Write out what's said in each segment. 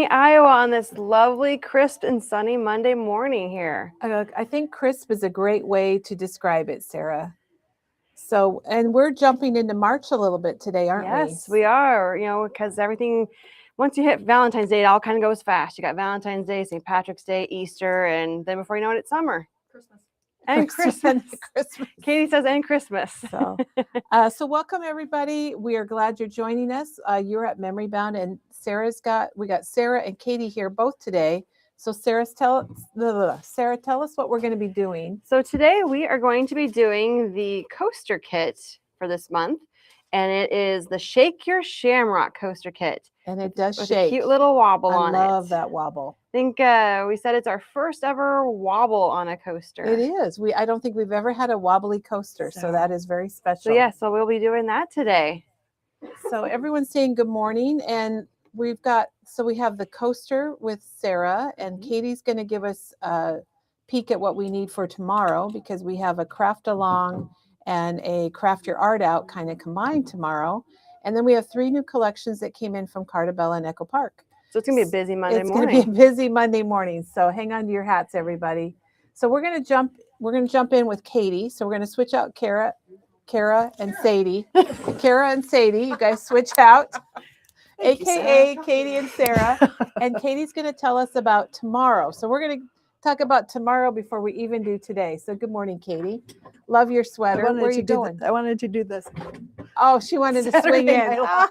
County, Iowa on this lovely, crisp and sunny Monday morning here. I think crisp is a great way to describe it, Sarah. So, and we're jumping into March a little bit today, aren't we? Yes, we are, because everything, once you hit Valentine's Day, it all kind of goes fast. You got Valentine's Day, St. Patrick's Day, Easter, and then before you know it, it's summer. Christmas. And Christmas. Christmas. Katie says, and Christmas. So welcome everybody. We are glad you're joining us. You're at Memory Bound, and we got Sarah and Katie here both today. So Sarah, tell us what we're going to be doing. So today we are going to be doing the coaster kit for this month, and it is the Shake Your Shamrock coaster kit. And it does with shake. A cute little wobble on it. I love that wobble. I think we said it's our first ever wobble on a coaster. It is. I don't think we've ever had a wobbly coaster, so that is very special. So we'll be doing that today. So everyone's saying good morning, and we have the coaster with Sarah, and Katie's going to give us a peek at what we need for tomorrow, because we have a craft along and a craft your art out kind of combined tomorrow. And then we have 3 new collections that came in from Cartabella and Echo Park. So it's going to be a busy Monday morning. It's going to be a busy Monday morning. So hang on to your hats, everybody. So we're going to jump in with Katie. So we're going to switch out Kara and Sadie. Kara and Sadie, you guys switch out. AKA Katie and Sarah. And Katie's going to tell us about tomorrow. So we're going to talk about tomorrow before we even do today. So good morning, Katie. Love your sweater. Where are you going? I wanted to do this. Oh, she wanted to swing in. Oh,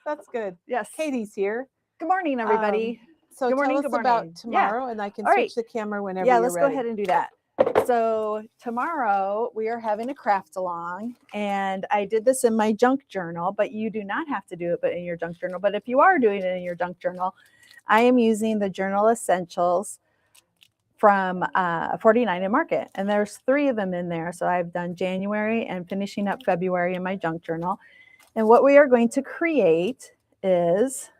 that's good. Yes. Katie's here. Good morning, everybody. So good morning, tell us about tomorrow, and I can switch the camera whenever you're ready. Yeah, let's go ahead and do that. So tomorrow we are having a craft along, and I did this in my junk journal, but you do not have to do it in your junk journal. But if you are doing it in your junk journal, I am using the Journal Essentials from 49 and Market, and there's 3 of them in there. So I've done January and finishing up February in my junk journal. And what we are going to create is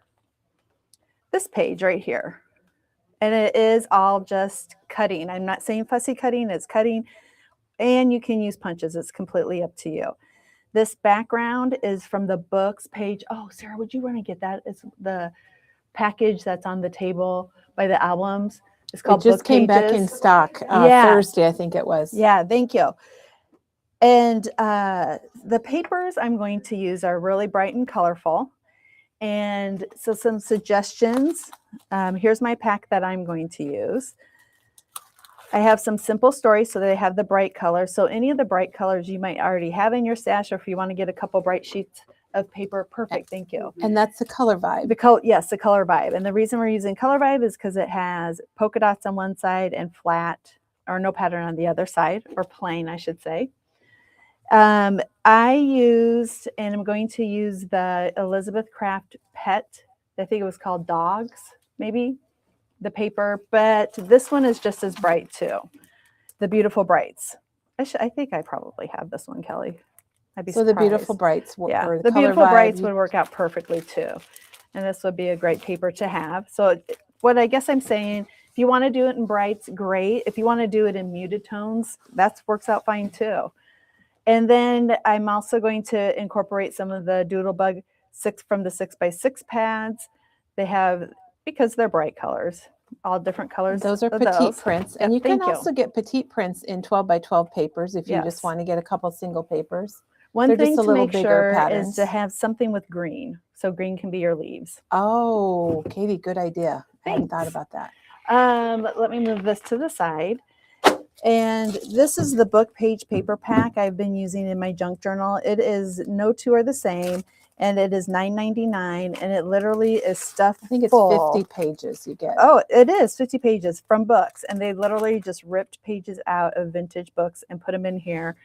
this page right here. And it is all just cutting. I'm not saying fussy cutting, it's cutting. And you can use punches. It's completely up to you. This background is from the books page. Oh, Sarah, would you want to get that? It's the package that's on the table by the albums. It's called It just came back in stock Thursday, I think it was. Yeah, thank you. And the papers I'm going to use are really bright and colorful. And so some suggestions. Here's my pack that I'm going to use. I have some simple stories, so they have the bright colors. So any of the bright colors you might already have in your stash, or if you want to get a couple bright sheets of paper, perfect, thank you. And that's the color vibe. Yes, the color vibe. And the reason we're using color vibe is because it has polka dots on one side and flat, or no pattern on the other side, or plain, I should say. I used, and I'm going to use the Elizabeth Craft Pet, I think it was called Dogs, maybe, the paper, but this one is just as bright too. The Beautiful Brights. I think I probably have this one, Kelly. I'd be surprised. The Beautiful Brights. Yeah, the Beautiful Brights would work out perfectly too. And this would be a great paper to have. So what I guess I'm saying, if you want to do it in brights, great. If you want to do it in muted tones, that works out fine too. And then I'm also going to incorporate some of the Doodlebug from the 6x6 pads. They have, because they're bright colors, all different colors. Those are petite prints. And you can also get petite prints in 12x12 papers if you just want to get a couple single papers. One thing to make sure is to have something with green. So green can be your leaves. Oh, Katie, good idea. I hadn't thought about that. Let me move this to the side. And this is the book page paper pack I've been using in my junk journal. It is no 2 are the same, and it is $9.99, and it literally is stuffed. I think it's full. 50 pages you get. Oh, it is 50 pages from books, and they literally just ripped pages out of vintage books and put them in here.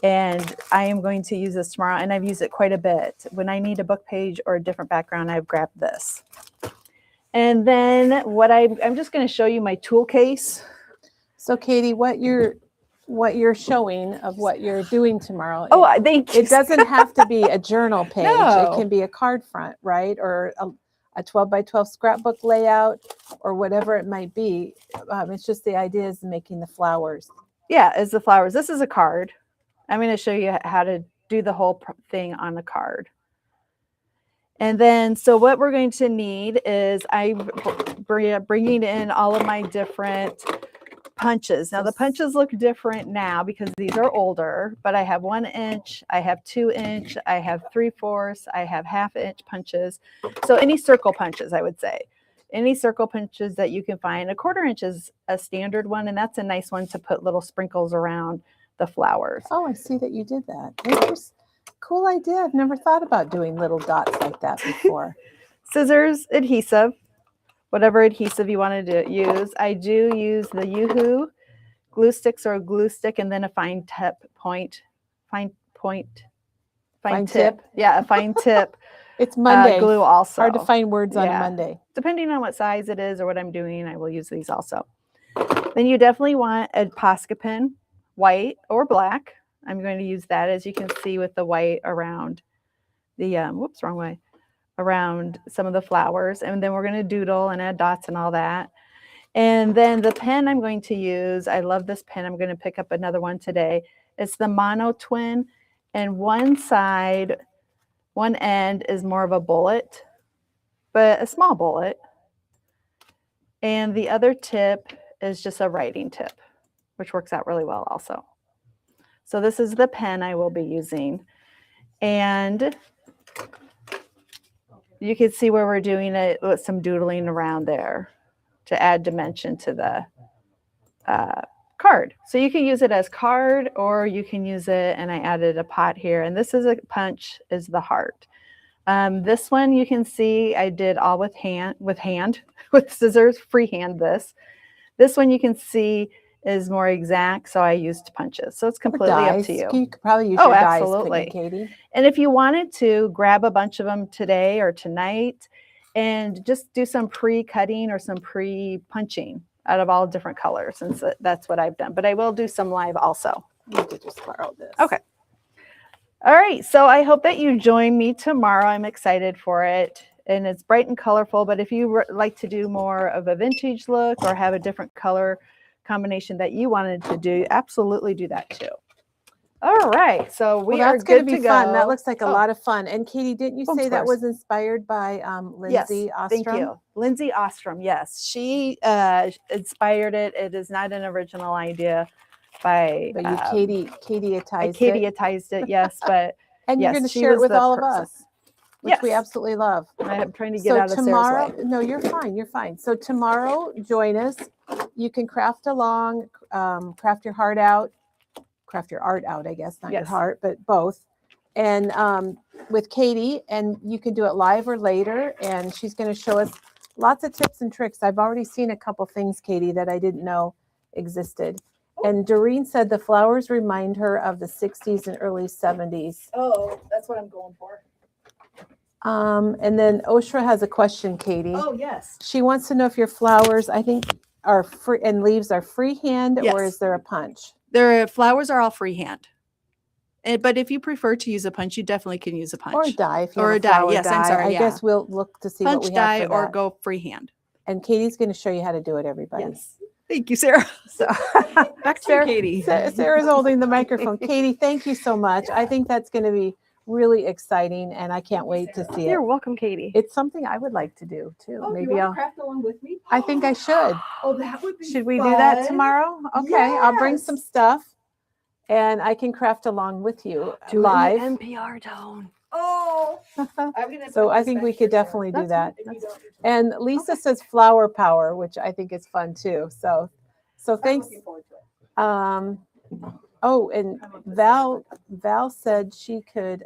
And I am going to use this tomorrow, and I've used it quite a bit. When I need a book page or a different background, I've grabbed this. And then I'm just going to show you my tool case. So Katie, what you're showing of what you're doing tomorrow. Oh, thank you. It doesn't have to be a journal page. No. It can be a card front, right? Or a 12x12 scrapbook layout, or whatever it might be. It's just the idea is making the flowers. Yeah, it's the flowers. This is a card. I'm going to show you how to do the whole thing on the card. And then, so what we're going to need is I'm bringing in all of my different punches. Now the punches look different now because these are older, but I have 1 inch, I have 2 inch, I have 3/4, I have 1/2 inch punches. So any circle punches, I would say. Any circle punches that you can find. A 1/4 inch is a standard one, and that's a nice one to put little sprinkles around the flowers. Oh, I see that you did that. That's cool idea. I've never thought about doing little dots like that before. Scissors, adhesive, whatever adhesive you wanted to use. I do use the Yoo-Hoo glue sticks or a glue stick, and then a fine tip Fine tip. Yeah, a fine tip. It's Monday. Glue also. Hard to find words on a Yeah. Monday. Depending on what size it is or what I'm doing, I will use these also. Then you definitely want a Posca pin, white or black. I'm going to use that, as you can see, with the white around the, whoops, wrong way, around some of the flowers. And then we're going to doodle and add dots and all that. And then the pen I'm going to use, I love this pen. I'm going to pick up another one today. It's the Mono Twin, and one end is more of a bullet, but a small bullet. And the other tip is just a writing tip, which works out really well also. So this is the pen I will be using. And you can see where we're doing it with some doodling around there to add dimension to the card. So you can use it as card, or you can use it, and I added a pot here. And this is a punch, is the heart. This one you can see I did all with scissors, freehand this. This one you can see is more exact, so I used punches. So it's completely up to you. You could probably use your dies, absolutely. Katie. And if you wanted to, grab a bunch of them today or tonight and just do some pre-cutting or some pre-punching out of all different colors. And so that's what I've done. But I will do some live also. You could just borrow this. Okay. All right. So I hope that you join me tomorrow. I'm excited for it. And it's bright and colorful. But if you like to do more of a vintage look or have a different color combination that you wanted to do, absolutely do that too. All right, so we are that's going good to be to fun. go. That looks like a lot of fun. And Katie, didn't you say that was inspired by Lindsay Ostrom? Thank you, Lindsay Ostrom. Yes, she inspired it. It is not an original idea by But you Katie-atized it. Katie-atized it, yes, but and you're yes, going to she share it was with the all of person. us, which we absolutely love. I'm trying to get So out of tomorrow, Sarah's way. no, you're fine. You're fine. So tomorrow, join us. You can craft along, craft your heart out, craft your art out, I guess, not your heart, but both. And with Katie, and you can do it live or later. And she's going to show us lots of tips and tricks. I've already seen a couple things, Katie, that I didn't know existed. And Doreen said the flowers remind her of the 60s and early 70s. Oh, that's what I'm going for. And then Oshra has a question, Katie. Oh, yes. She wants to know if your flowers, I think, are free and leaves are freehand, Yes. or is there a punch? Their flowers are all freehand. But if you prefer to use a punch, you definitely can use a punch. Or a die. If you or have a die. flower Yes, I'm sorry. I guess we'll look to see punch, what we die, have for or that. go freehand. And Katie's going to show you how to do it, everybody. Yes. Thank you, Sarah. So Back to Sarah, Katie. Sarah's holding the microphone. Katie, thank you so much. I think that's going to be really exciting, and I can't wait to see it. You're welcome, Katie. It's something I would like to do too. Oh, Maybe you I'll craft along with me? I think I should. Oh, that would be Should we do that fun. tomorrow? Okay, I'll bring Yes. some stuff and I can craft along with you Do live. it in the NPR tone. Oh, I'm gonna So put I this think back we here, could Sarah. definitely do That's that. fine if you don't. And Lisa says flower power, which I think is fun too. So I'm thanks. looking forward to it. Oh, and Val said she could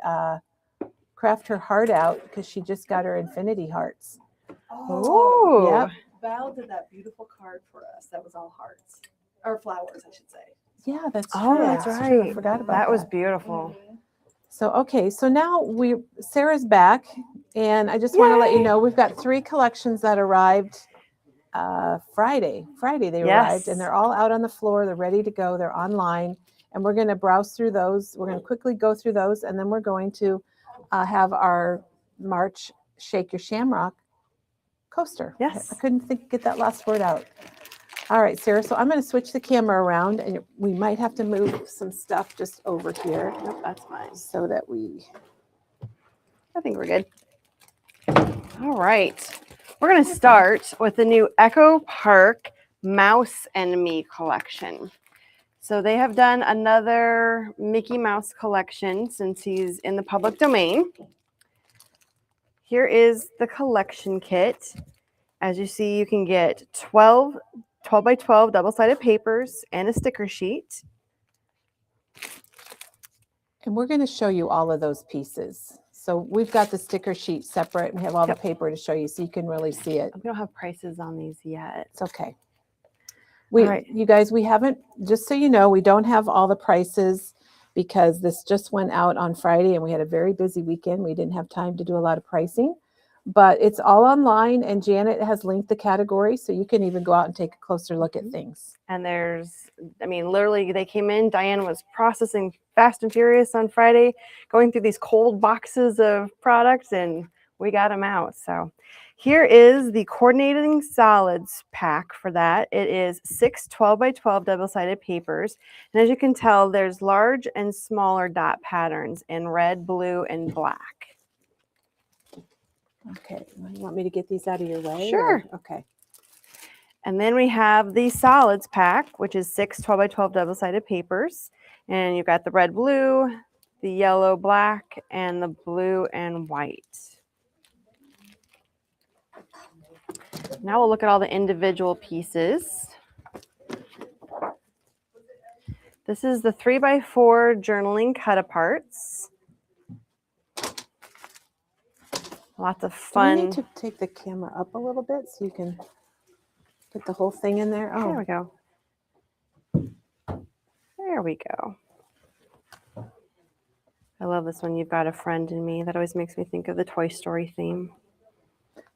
craft her heart out because she just got her infinity hearts. Oh, Yep. Val did that beautiful card for us. That was all hearts or flowers, I should say. Yeah, that's true. Oh, that's true. right. I forgot about That was beautiful. So, okay, so now Sarah's back, and I just want to let you know we've got 3 collections that arrived Friday. Friday they arrived, and they're all out on the floor. They're ready to go. They're online, and we're going to browse through those. We're going to quickly go through those, and then we're going to have our March Shake Your Shamrock coaster. Yes. I couldn't get that last word out. All right, Sarah, so I'm going to switch the camera around, and we might have to move some stuff just over here. Nope, that's fine. So that we, I think we're good. All right. We're going to start with the new Echo Park Mouse and Me collection. So they have done another Mickey Mouse collection since he's in the public domain. Here is the collection kit. As you see, you can get 12 by 12 double-sided papers and a sticker sheet. And we're going to show you all of those pieces. So we've got the sticker sheet separate. We have all the paper to show you so you can really see it. We don't have prices on these yet. It's okay. Right. You guys, we haven't, just so you know, we don't have all the prices because this just went out on Friday and we had a very busy weekend. We didn't have time to do a lot of pricing, but it's all online and Janet has linked the category so you can even go out and take a closer look at things. And there's, I mean, literally they came in, Diane was processing fast and furious on Friday, going through these cold boxes of products and we got them out. So here is the coordinating solids pack for that. It is 6 12 by 12 double-sided papers. And as you can tell, there's large and smaller dot patterns in red, blue, and black. Okay, you want me to get these out of your way? Sure. Okay. And then we have the solids pack, which is 6 12 by 12 double-sided papers. And you've got the red, blue, the yellow, black, and the blue and white. Now we'll look at all the individual pieces. This is the 3 by 4 journaling cut-aparts. Lots of fun. Do you need to take the camera up a little bit so you can put the whole thing in there? Oh, There we go. There we go. I love this one. You've got a friend in me. That always makes me think of the Toy Story theme.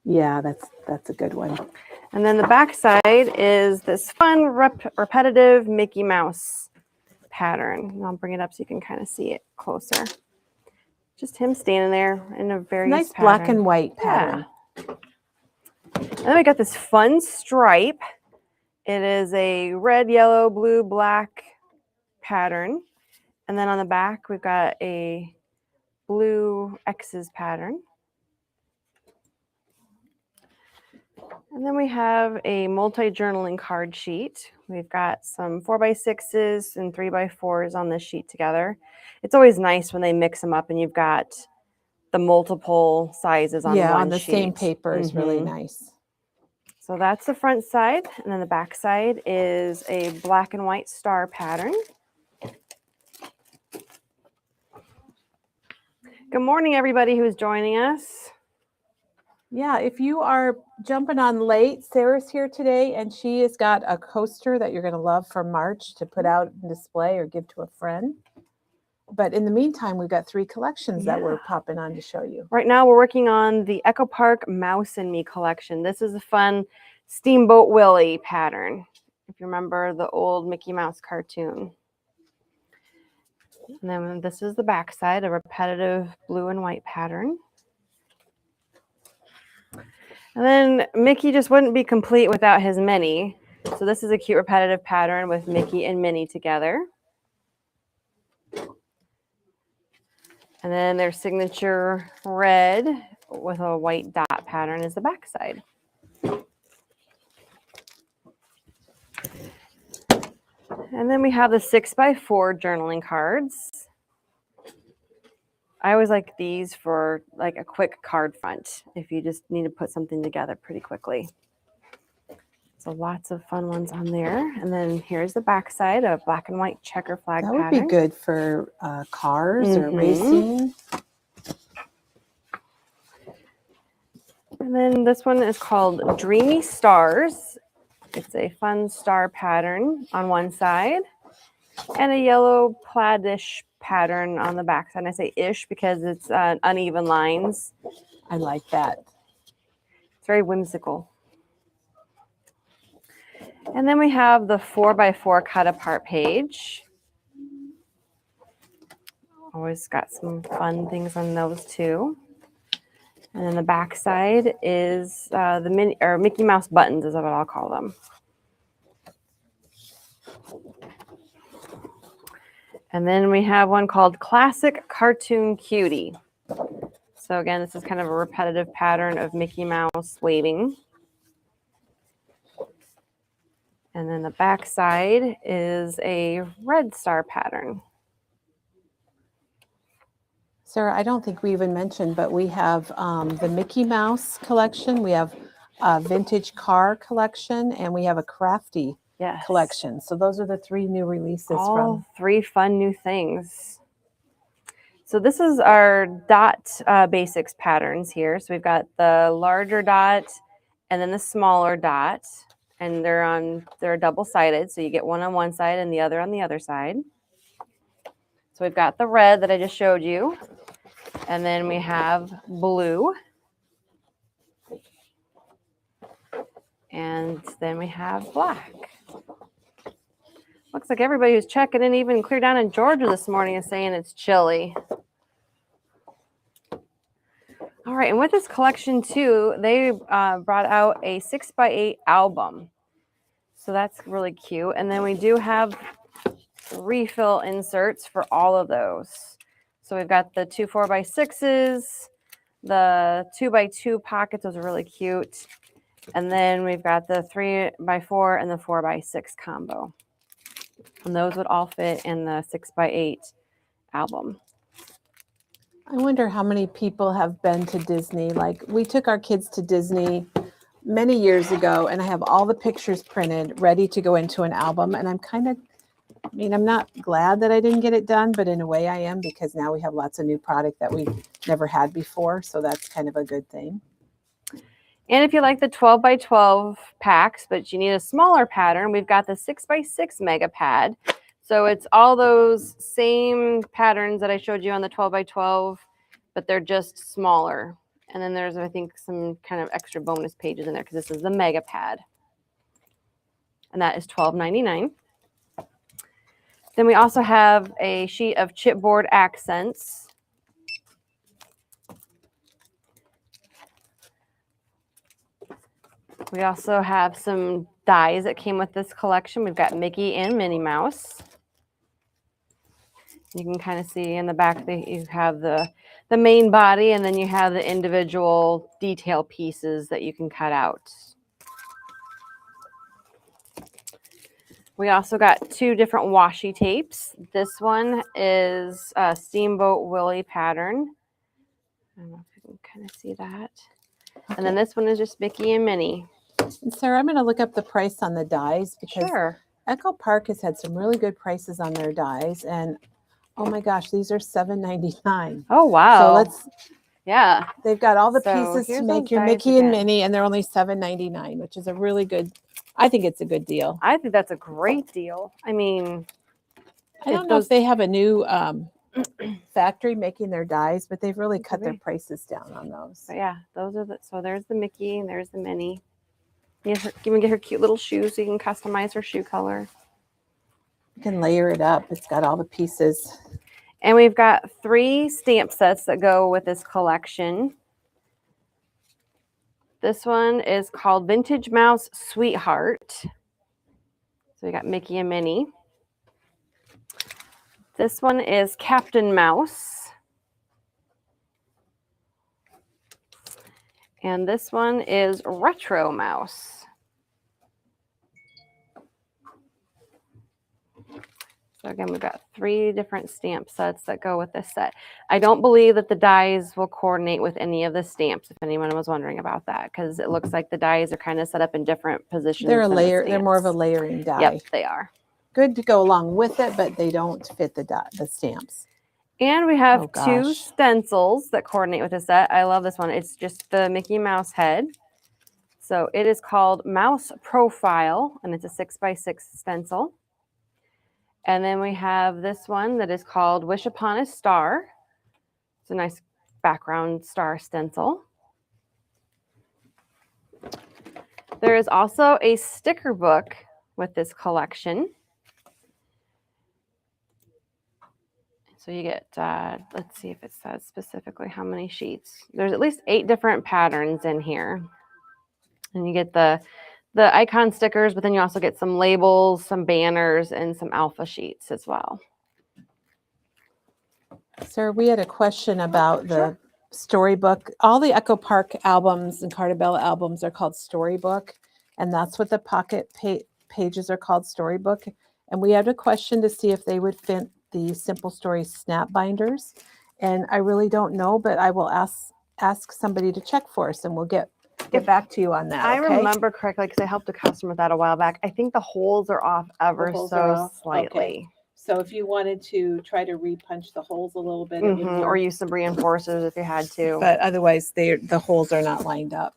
yeah, that's a good one. And then the back side is this fun, repetitive Mickey Mouse pattern. And I'll bring it up so you can kind of see it closer. Just him standing there in a very Nice black and white pattern. And then we got this fun stripe. It is a red, yellow, blue, black pattern. And then on the back, we've got a blue X's pattern. And then we have a multi-journaling card sheet. We've got some 4x6s and 3x4s on this sheet together. It's always nice when they mix them up and you've got the multiple sizes on one sheet. On the same paper is really nice. So that's the front side. And then the back side is a black and white star pattern. Good morning, everybody who's joining us. Yeah, if you are jumping on late, Sarah's here today, and she has got a coaster that you're going to love for March to put out and display or give to a friend. But in the meantime, we've got 3 collections that we're popping on to show you. Right now, we're working on the Echo Park Mouse and Me collection. This is a fun Steamboat Willie pattern, if you remember the old Mickey Mouse cartoon. And then this is the back side, a repetitive blue and white pattern. And then Mickey just wouldn't be complete without his Minnie. So this is a cute repetitive pattern with Mickey and Minnie together. And then their signature red with a white dot pattern is the back side. And then we have the 6x4 journaling cards. I always like these for like a quick card front if you just need to put something together pretty quickly. So lots of fun ones on there. And then here's the back side, a black and white checker flag pattern. That would be good for cars or racing. And then this one is called Dreamy Stars. It's a fun star pattern on one side and a yellow plaid-ish pattern on the back side. And I say ish because it's uneven lines. I like that. It's very whimsical. And then we have the 4x4 cut apart page. Always got some fun things on those too. And then the back side is the Mickey Mouse buttons is what I'll call them. And then we have one called Classic Cartoon Cutie. So again, this is kind of a repetitive pattern of Mickey Mouse waving. And then the back side is a red star pattern. Sarah, I don't think we even mentioned, but we have the Mickey Mouse collection. We have a vintage car collection, and we have a crafty Yes. collection. So those are the 3 new releases All from. 3 fun new things. So this is our dot basics patterns here. So we've got the larger dot and then the smaller dot, and they're double-sided. So you get one on one side and the other on the other side. So we've got the red that I just showed you, and then we have blue, and then we have black. Looks like everybody who's checking in, even clear down in Georgia this morning, is saying it's chilly. All right, and with this collection too, they brought out a 6x8 album. So that's really cute. And then we do have refill inserts for all of those. So we've got the 2 4x6s, the 2x2 pockets, those are really cute. And then we've got the 3x4 and the 4x6 combo. And those would all fit in the 6x8 album. I wonder how many people have been to Disney. Like, we took our kids to Disney many years ago, and I have all the pictures printed, ready to go into an album. And I'm not glad that I didn't get it done, but in a way I am, because now we have lots of new product that we never had before. So that's kind of a good thing. And if you like the 12x12 packs, but you need a smaller pattern, we've got the 6x6 mega pad. So it's all those same patterns that I showed you on the 12x12, but they're just smaller. And then there's, I think, some kind of extra bonus pages in there because this is the mega pad. And that is $12.99. Then we also have a sheet of chipboard accents. We also have some dies that came with this collection. We've got Mickey and Minnie Mouse. You can kind of see in the back that you have the main body, and then you have the individual detail pieces that you can cut out. We also got 2 different washi tapes. This one is a Steamboat Willie pattern. I don't know if you can kind of see that. Okay. And then this one is just Mickey and Minnie. And Sarah, I'm going to look up the price on the dies, because Sure. Echo Park has had some really good prices on their dies. And oh my gosh, these are $7.99. Oh, wow. So yeah. They've got all the So pieces to here's make those your dies Mickey and again. Minnie, and they're only $7.99, which is a really good, I think it's a good deal. I think that's a great deal. I mean, I don't know if they have a new factory making their dies, but they've really cut their prices down on those. But yeah, those are so there's the Mickey and there's the Minnie. You can get her cute little shoes so you can customize her shoe color. You can layer it up. It's got all the pieces. And we've got 3 stamp sets that go with this collection. This one is called Vintage Mouse Sweetheart. So we got Mickey and Minnie. This one is Captain Mouse. And this one is Retro Mouse. So again, we've got 3 different stamp sets that go with this set. I don't believe that the dies will coordinate with any of the stamps, if anyone was wondering about that, because it looks like the dies are kind of set up in different positions. They're they're more of a layering die. Yep, they are. Good to go along with it, but they don't fit the stamps. And we have 2 stencils that coordinate with the set. I love this one. It's just the Mickey Mouse head. So it is called Mouse Profile, and it's a 6x6 stencil. And then we have this one that is called Wish Upon a Star. It's a nice background star stencil. There is also a sticker book with this collection. So you get, let's see if it says specifically how many sheets. There's at least 8 different patterns in here. And you get the icon stickers, but then you also get some labels, some banners, and some alpha sheets as well. Sir, we had a question about the storybook. All the Echo Park albums and Cartabella albums are called Storybook, and that's what the pocket pages are called, Storybook. And we had a question to see if they would fit the Simple Stories snap binders, and I really don't know, but I will ask somebody to check for us, and we'll get back to you on that. I okay? remember correctly because I helped a customer with that a while back. I think the holes are off ever holes so are off? slightly. Okay. So if you wanted to try to repunch the holes a little bit, it would Or work. use some reinforcers if you had to. But otherwise, the holes are not lined up.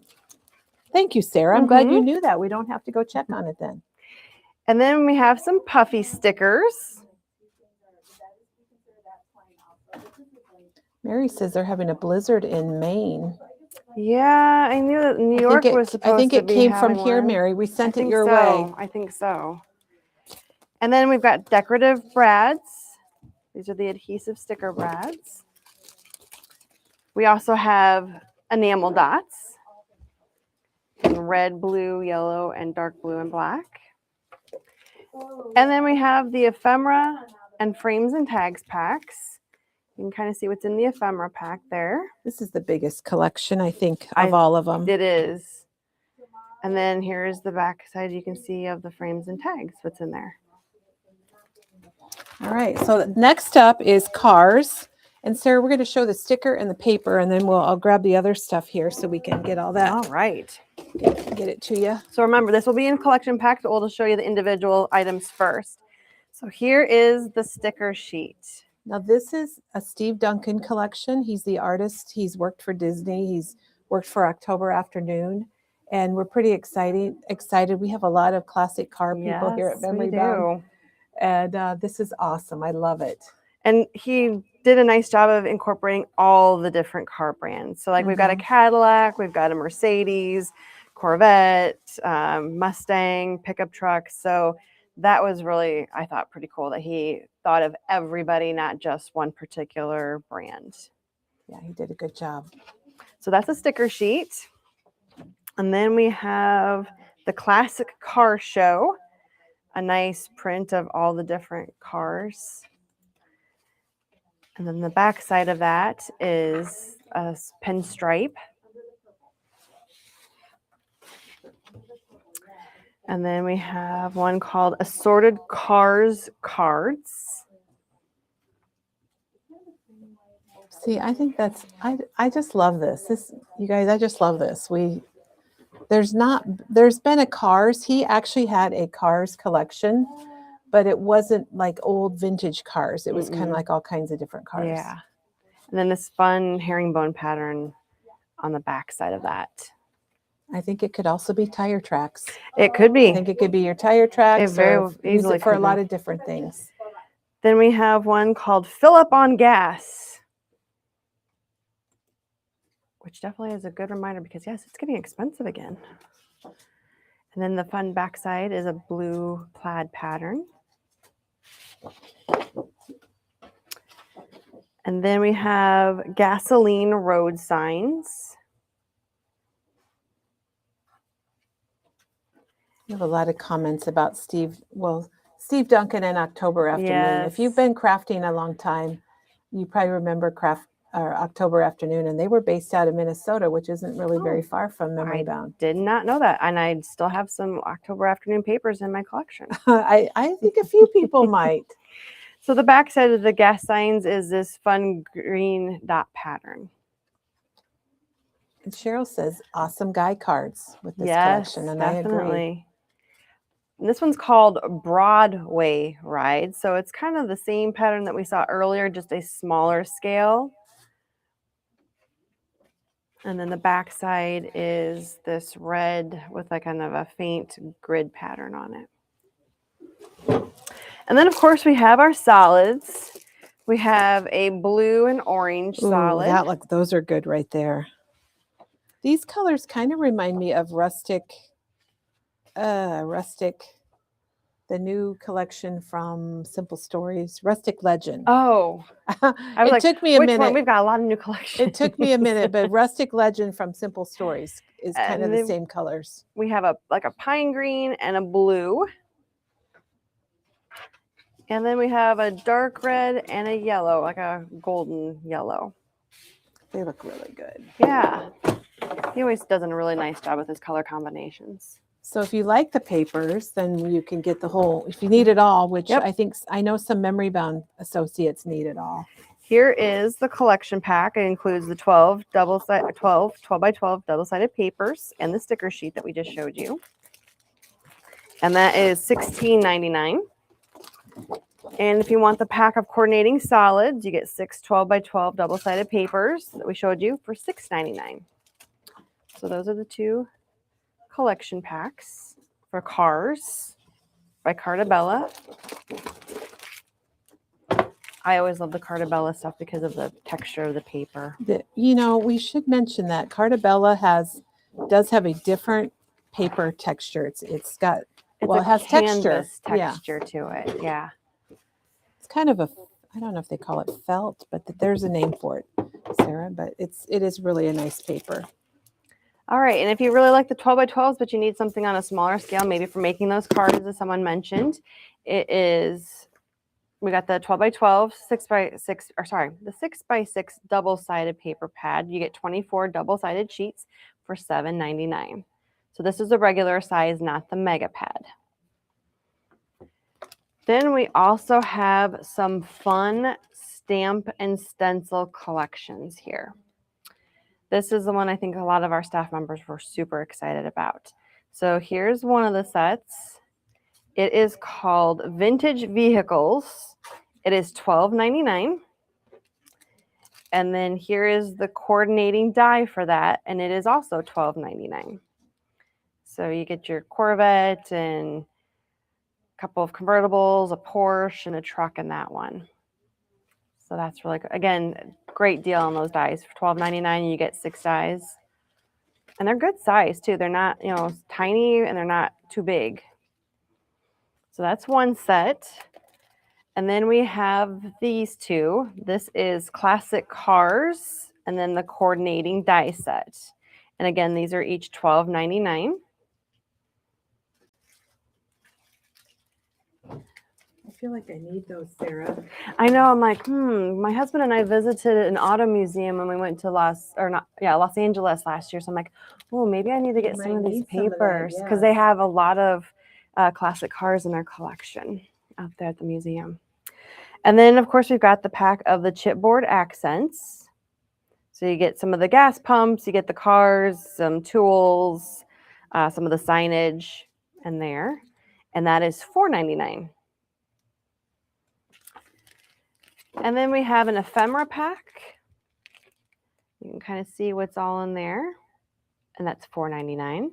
Thank you, Sarah. I'm glad you knew that. We don't have to go check on it then. And then we have some puffy stickers. Mary says they're having a blizzard in Maine. Yeah, I knew that New York was supposed to be I think it came from having here, one. Mary. We sent it think your so. way. I think so. And then we've got decorative brads. These are the adhesive sticker brads. We also have enamel dots in red, blue, yellow, and dark blue and black. And then we have the ephemera and frames and tags packs. You can kind of see what's in the ephemera pack there. This is the biggest collection, I think, of all of them. It is. And then here's the back side you can see of the frames and tags, what's in there. All right, so next up is cars. And Sarah, we're going to show the sticker and the paper, and then I'll grab the other stuff here so we can get all that. All right. Get it to you. So remember, this will be in collection packs, but we'll just show you the individual items first. So here is the sticker sheet. Now this is a Steve Duncan collection. He's the artist. He's worked for Disney. He's worked for October Afternoon. And we're pretty excited. We have a lot of classic car people here at Memory Bound. And this is awesome. I love it. And he did a nice job of incorporating all the different car brands. So like we've got a Cadillac, we've got a Mercedes, Corvette, Mustang, pickup trucks. So that was really, I thought, pretty cool that he thought of everybody, not just one particular brand. Yeah, he did a good job. So that's a sticker sheet. And then we have the classic car show, a nice print of all the different cars. And then the back side of that is a pinstripe. And then we have one called Assorted Cars Cards. See, I think that's, I just love this. You guys, I just love this. There's been a Cars. He actually had a Cars collection, but it wasn't like old vintage cars. It was kind of like all kinds of different cars. Yeah. And then this fun herringbone pattern on the back side of that. I think it could also be tire tracks. It could be. I think it could be your tire tracks. It very or use easily it for a could lot be. of different things. Then we have one called Fill Up on Gas, which definitely is a good reminder because, yes, it's getting expensive again. And then the fun backside is a blue plaid pattern. And then we have gasoline road signs. You have a lot of comments about Steve Duncan and October Afternoon. If you've been crafting a long time, you probably remember October Afternoon, and they were based out of Minnesota, which isn't really very far from Memory Bound. Did not know that, and I still have some October Afternoon papers in my collection. I think a few people might. So the back side of the gas signs is this fun green dot pattern. And Cheryl says, awesome guy cards with this collection, and definitely. I agree. And this one's called Broadway Ride. So it's kind of the same pattern that we saw earlier, just a smaller scale. And then the back side is this red with like kind of a faint grid pattern on it. And then, of course, we have our solids. We have a blue and orange solid. Those are good right there. These colors kind of remind me of Rustic, the new collection from Simple Stories, Rustic Legend. Oh, I was took me a minute. One? We've got a lot of new collections. It took me a minute, but Rustic Legend from Simple Stories is kind of the same colors. We have a pine green and a blue. And then we have a dark red and a yellow, like a golden yellow. They look really good. Yeah. He always does a really nice job with his color combinations. So if you like the papers, then you can get the whole, if you need it all, which Yep. I know some memory bound associates need it all. Here is the collection pack. It includes the 12 by 12 double-sided papers and the sticker sheet that we just showed you. And that is $16.99. And if you want the pack of coordinating solids, you get 6 12 by 12 double-sided papers that we showed you for $6.99. So those are the two collection packs for Cars by Cartabella. I always love the Cartabella stuff because of the texture of the paper. We should mention that Cartabella does have a different paper texture. It's got, It's well, a it has texture. canvas texture to it. Yeah. It's kind of I don't know if they call it felt, but there's a name for it, Sarah, but it is really a nice paper. All right, and if you really like the 12 by 12s, but you need something on a smaller scale, maybe for making those cards, as someone mentioned, we got the 12 by 12, the 6 by 6 double-sided paper pad. You get 24 double-sided sheets for $7.99. So this is the regular size, not the mega pad. Then we also have some fun stamp and stencil collections here. This is the one I think a lot of our staff members were super excited about. So here's one of the sets. It is called Vintage Vehicles. It is $12.99. And then here is the coordinating die for that, and it is also $12.99. So you get your Corvette and a couple of convertibles, a Porsche, and a truck in that one. So that's really good. Again, great deal on those dies. For $12.99, you get 6 dies. And they're good size, too. They're not, tiny, and they're not too big. So that's one set. And then we have these two. This is Classic Cars, and then the coordinating die set. And again, these are each $12.99. I feel like I need those, Sarah. I know. I'm like, my husband and I visited an auto museum when we went to Los Angeles last year. So I'm like, oh, maybe I need to get some of these papers because they have a lot of classic cars in their collection out there at the museum. And then, of course, we've got the pack of the chipboard accents. So you get some of the gas pumps, you get the cars, some tools, some of the signage in there. And that is $4.99. And then we have an ephemera pack. You can kind of see what's all in there. And that's $4.99.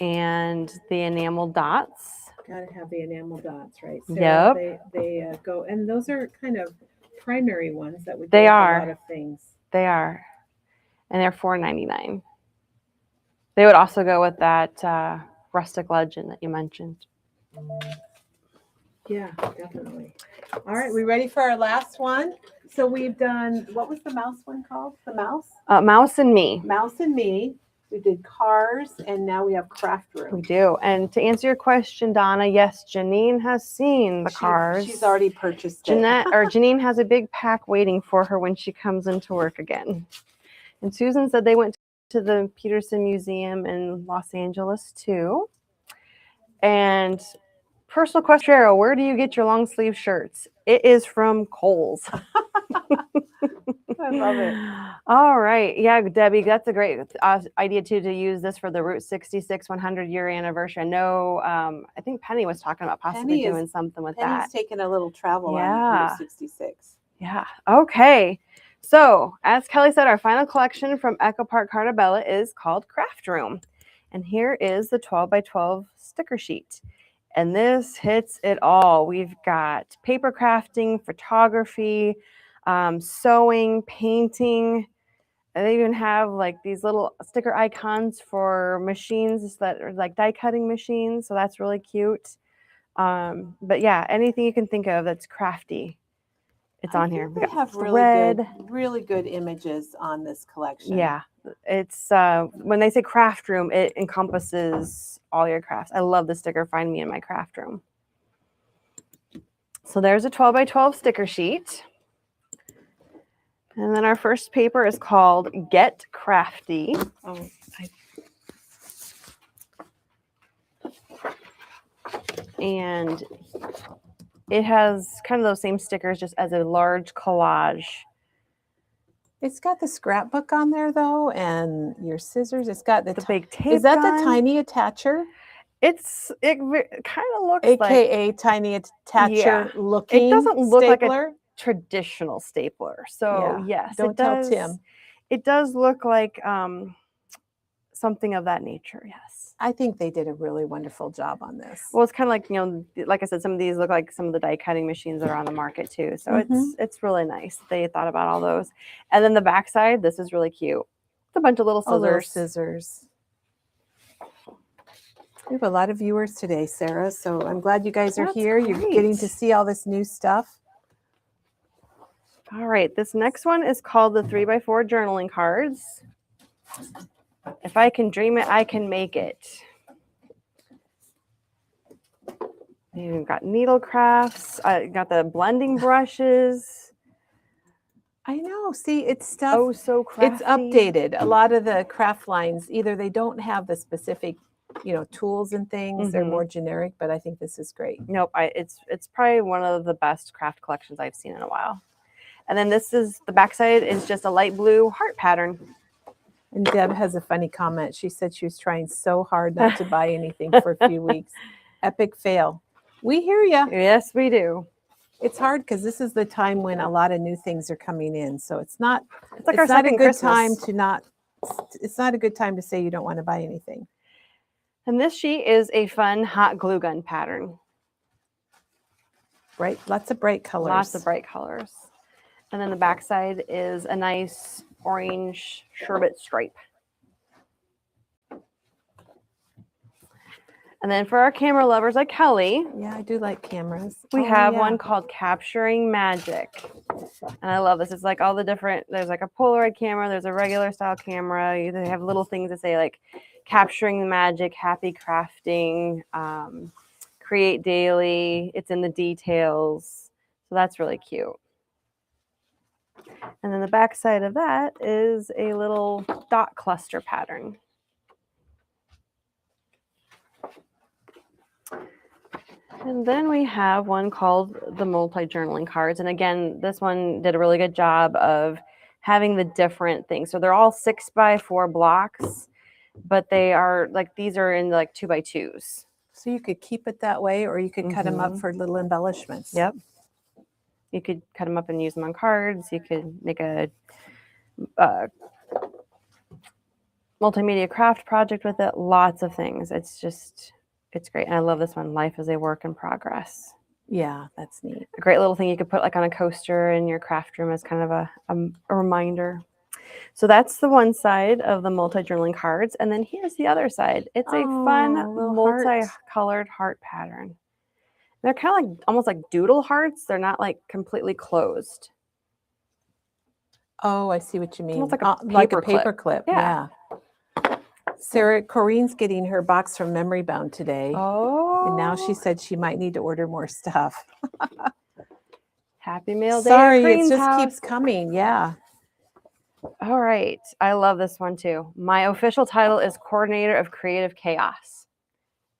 And the enamel dots. Gotta have the enamel dots, right? Yep. They go, and those are kind of primary ones that would They go with are. a lot of things. They are. And they're $4.99. They would also go with that rustic legend that you mentioned. Yeah, definitely. All right, we ready for our last one? So we've done, what was the mouse one called? The mouse? Mouse and Me. Mouse and Me. We did Cars, and now we have Craft Room. We do. And to answer your question, Donna, yes, Janine has seen the cars. She's already purchased it. Janine has a big pack waiting for her when she comes into work again. And Susan said they went to the Peterson Museum in Los Angeles too. And personal question, Cheryl, where do you get your long sleeve shirts? It is from Kohl's. I love it. All right. Yeah, Debbie, that's a great idea too, to use this for the Route 66 100-year anniversary. I know, I think Penny was talking about possibly doing something with Penny's that. taking a little travel on Route 66. Yeah. Okay. So as Kelly said, our final collection from Echo Park Cartabella is called Craft Room. And here is the 12 by 12 sticker sheet. And this hits it all. We've got paper crafting, photography, sewing, painting. And they even have like these little sticker icons for machines that are like die cutting machines. So that's really cute. But yeah, anything you can think of that's crafty, it's on here. We have really good images on this collection. Yeah, it's when they say craft room, it encompasses all your crafts. I love the sticker, Find Me in My Craft Room. So there's a 12 by 12 sticker sheet. And then our first paper is called Get Crafty. Oh, And it has kind of those same stickers just as a large collage. it's got the scrapbook on there though, and your scissors. It's got The big tape Is that gun. the tiny attacher? It kind of looks like AKA tiny attacher looking it doesn't look like stapler. a traditional stapler. So Yeah, yes, don't it tell does. Tim. It does look like something of that nature. Yes. I think they did a really wonderful job on this. Well, it's kind of like, you know, like I said, some of these look like some of the die cutting machines that are on the market too. So it's really nice. They thought about all those. And then the backside, this is really cute. It's a bunch of little Oh, little scissors. scissors. We have a lot of viewers today, Sarah. So I'm glad you guys are That's here. You're getting to great. see all this new stuff. All right, this next one is called the 3x4 journaling cards. If I can dream it, I can make it. You've got needle crafts. I got the blending brushes. I know. See, it's stuff. Oh, so crafty. It's updated. A lot of the craft lines, either they don't have the specific, you know, tools and things. They're more generic, but I think this is great. Nope, it's probably one of the best craft collections I've seen in a while. And then this is the backside is just a light blue heart pattern. And Deb has a funny comment. She said she was trying so hard not to buy anything for a few weeks. Epic fail. We hear you. Yes, we do. It's hard because this is the time when a lot of new things are coming in. So it's not. It's like it's our not a second good Christmas. time to not. It's not a good time to say you don't want to buy anything. And this sheet is a fun hot glue gun pattern. Bright, lots of bright colors. Lots of bright colors. And then the backside is a nice orange sherbet stripe. And then for our camera lovers like Kelly, Yeah, I do like cameras. we Oh, have yeah. one called Capturing Magic. And I love this. It's like all the different, there's like a Polaroid camera, there's a regular style camera. They have little things that say like capturing the magic, happy crafting, create daily. It's in the details. So that's really cute. And then the back side of that is a little dot cluster pattern. And then we have one called the multi-journaling cards. And again, this one did a really good job of having the different things. So they're all 6x4 blocks, but they are like, these are in like 2x2s. So you could keep it that way, or you could cut them up for little embellishments. Yep. You could cut them up and use them on cards. You could make a multimedia craft project with it. Lots of things. It's great. And I love this one, Life is a Work in Progress. Yeah, that's neat. A great little thing you could put like on a coaster in your craft room as kind of a reminder. So that's the one side of the multi-journaling cards. And then here's the other side. It's a fun little heart. multicolored heart pattern. They're kind of like almost like doodle hearts. They're not like completely closed. Oh, I see what you mean. Almost like a like a paper paper clip. Yeah. Sarah, Corinne's getting her box from Memory Bound today. Oh. And now she said she might need to order more stuff. Happy Mail Day. Sorry, at it Crane's just house. keeps coming. Yeah. All right. I love this one too. My official title is Coordinator of Creative Chaos.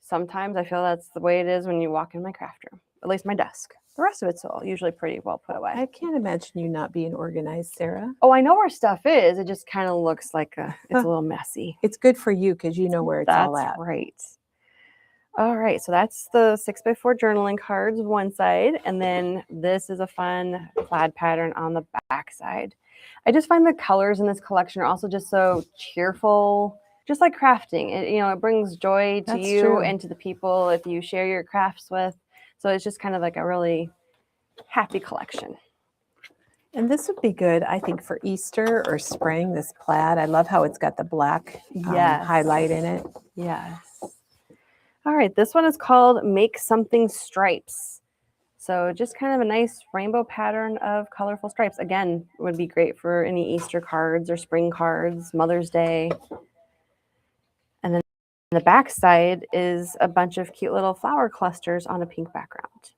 Sometimes I feel that's the way it is when you walk in my craft room, at least my desk. The rest of it's all usually pretty well put away. I can't imagine you not being organized, Sarah. Oh, I know where stuff is. It just kind of looks like it's a little messy. It's good for you because you know where it's all at. That's right. All right. So that's the 6x4 journaling cards, one side. And then this is a fun plaid pattern on the back side. I just find the colors in this collection are also just so cheerful, just like crafting. It brings joy to That's you true. and to the people if you share your crafts with. So it's just kind of like a really happy collection. And this would be good, I think, for Easter or spring, this plaid. I love how it's got the black Yes. highlight in it. Yes. All right. This one is called Make Something Stripes. So just kind of a nice rainbow pattern of colorful stripes. Again, would be great for any Easter cards or spring cards, Mother's Day. And then the back side is a bunch of cute little flower clusters on a pink background.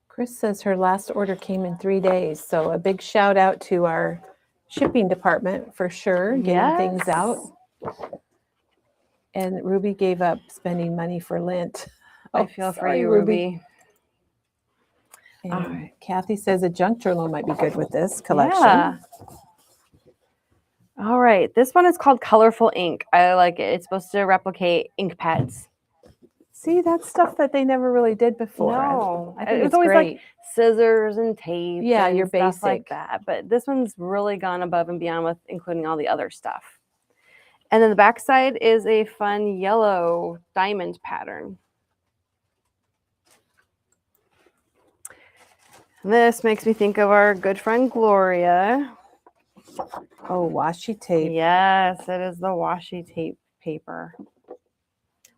Chris says her last order came in 3 days. So a big shout out to our shipping department for sure, getting things out. And Ruby gave up spending money for Lent. I feel for sorry, you, Ruby. And All right. Kathy says a junk journal might be good with this collection. Yeah. All right. This one is called Colorful Ink. I like it. It's supposed to replicate ink pads. See, that's stuff that they never really did before. No. I think It's it's always great. like scissors and tape. Yeah, and your stuff like basic. that. But this one's really gone above and beyond with including all the other stuff. And then the back side is a fun yellow diamond pattern. This makes me think of our good friend Gloria. Oh, washi tape. Yes, it is the washi tape paper.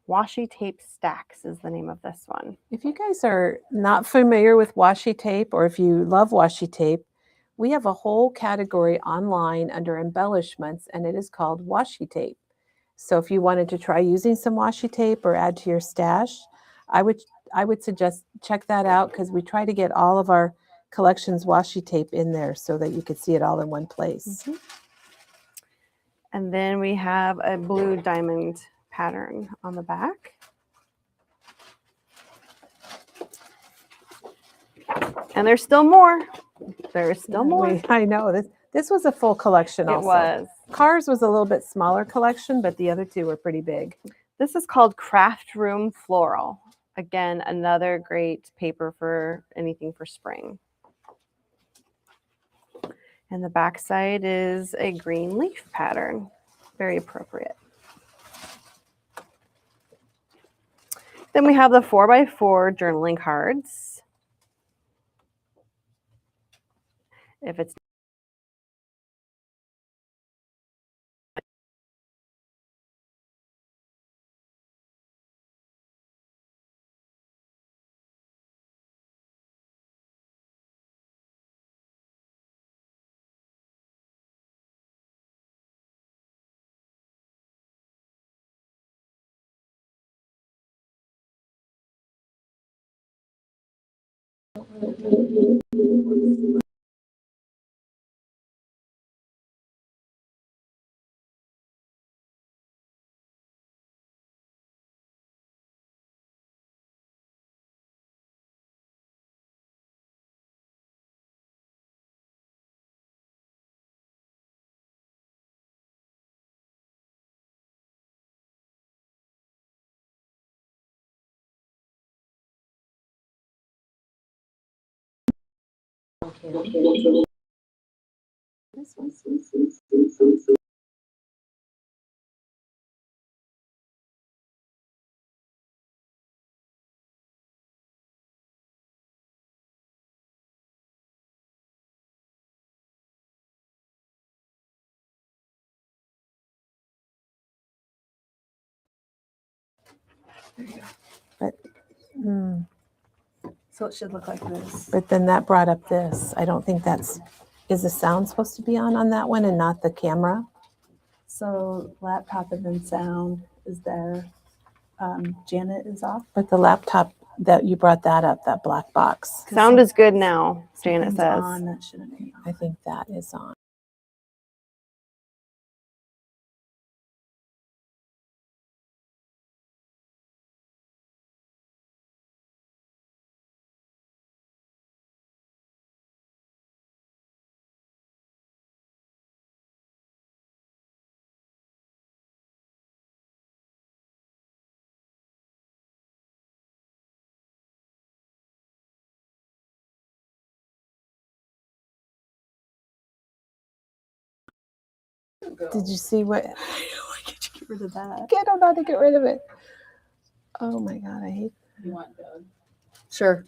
Washi Tape Stacks is the name of this one. If you guys are not familiar with washi tape, or if you love washi tape, we have a whole category online under embellishments, and it is called washi tape. So if you wanted to try using some washi tape or add to your stash, I would suggest check that out, because we try to get all of our collections washi tape in there so that you could see it all in one place. Mm-hmm. And then we have a blue diamond pattern on the back. And there's still more. There's still more. I know this was a full collection. Also, it was. Cars was a little bit smaller collection, but the other two were pretty big. This is called Craft Room Floral. Again, another great paper for anything for spring. And the back side is a green leaf pattern. Very appropriate. Then we have the 4x4 journaling cards. If it's So it should look like this. But then that brought up this. I don't think is the sound supposed to be on that one and not the camera? So laptop and then sound is there. Janet is off. But the laptop, that you brought that up, that black box. sound is good now, Janet Something's says. on that shouldn't be on. I think that is on. Did you see what? Why can't you get rid of that? I don't know how to get rid of it. Oh my God, I hate. You want Doug? Sure.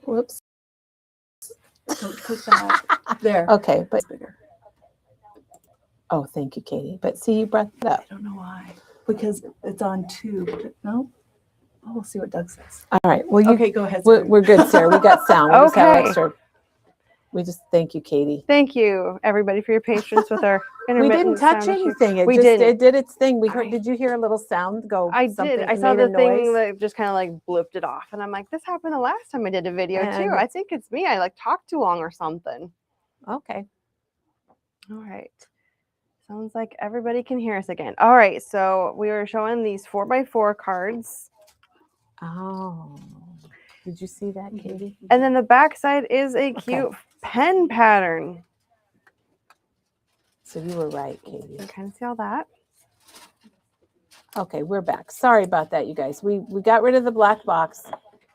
Whoops. Don't click that. There. Okay, but It's bigger. oh, thank you, Katie. But see, you brought that up. I don't know why. Because it's on two. No? Oh, we'll see what Doug says. All right. Well, Okay, go ahead. Sarah. we're good, Sarah. We got sound. We just have Okay. extra. We just thank you, Katie. Thank you, everybody, for your patience with our We intermittent didn't touch sound issue. anything. It We just didn't. it did its thing. We heard. I- Did you hear a little sound go? I something, did. I it saw made a the thing noise? that just kind of like blooped it off, and I'm like, this happened the last time I did a video too. And- I think it's me. I like talked too long or something. Okay. All right. Sounds like everybody can hear us again. All right. So we were showing these 4x4 cards. Oh, did you see that, Katie? And then the back side is a Okay. cute pen pattern. So you were right, Katie. You can kind of see all that. Okay, we're back. Sorry about that, you guys. We got rid of the black box.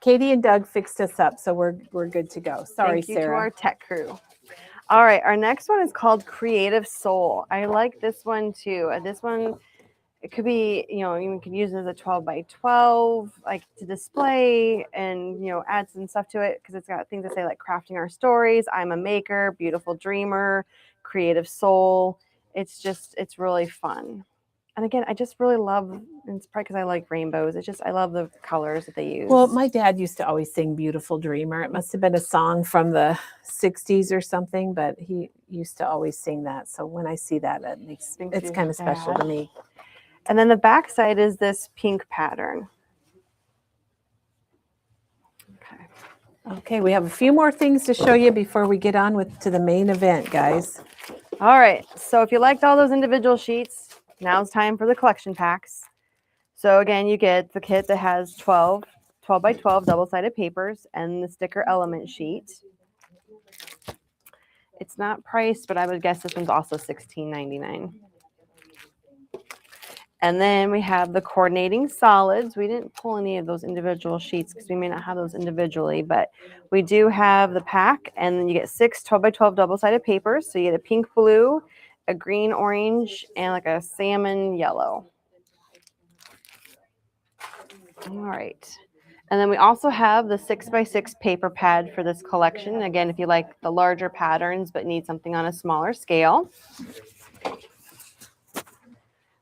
Katie and Doug fixed us up, so we're good to go. Sorry, Thank you Sarah. to our tech crew. All right. Our next one is called Creative Soul. I like this one too. This one, it could be, you could use it as a 12x12, like to display and, add some stuff to it because it's got things that say like crafting our stories, I'm a maker, beautiful dreamer, creative soul. It's really fun. And again, I just really love, and it's probably because I like rainbows. I love the colors that they use. Well, my dad used to always sing Beautiful Dreamer. It must have been a song from the 60s or something, but he used to always sing that. So when I see that, it's you, kind of special to Dad. me. And then the back side is this pink pattern. Okay. Okay, we have a few more things to show you before we get on to the main event, guys. All right. So if you liked all those individual sheets, now's time for the collection packs. So again, you get the kit that has 12x12 double-sided papers and the sticker element sheet. It's not priced, but I would guess this one's also $16.99. And then we have the coordinating solids. We didn't pull any of those individual sheets because we may not have those individually, but we do have the pack, and then you get 6 12x12 double-sided papers. So you get a pink blue, a green orange, and like a salmon yellow. All right. And then we also have the 6x6 paper pad for this collection. Again, if you like the larger patterns but need something on a smaller scale.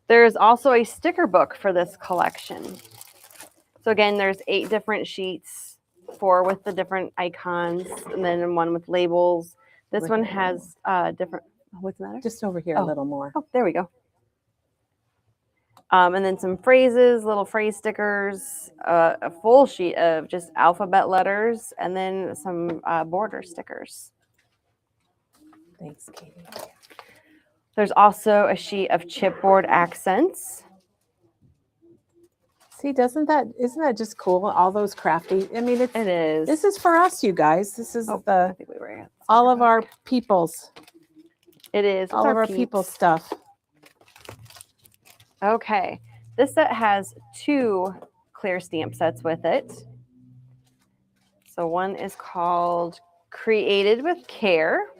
There's also a sticker book for this collection. So again, there's 8 different sheets, 4 with the different icons, and then 1 with labels. This one has different, what's the matter? Just over here a little more. Oh, there we go. And then some phrases, little phrase stickers, a full sheet of just alphabet letters, and then some border stickers. Thanks, Katie. There's also a sheet of chipboard accents. See, isn't that just cool? All those crafty. I mean, It is. this is for us, you guys. This is I think we were all of our people's. It is. All of our people's stuff. Okay. This set has 2 clear stamp sets with it. So one is called Created with Care.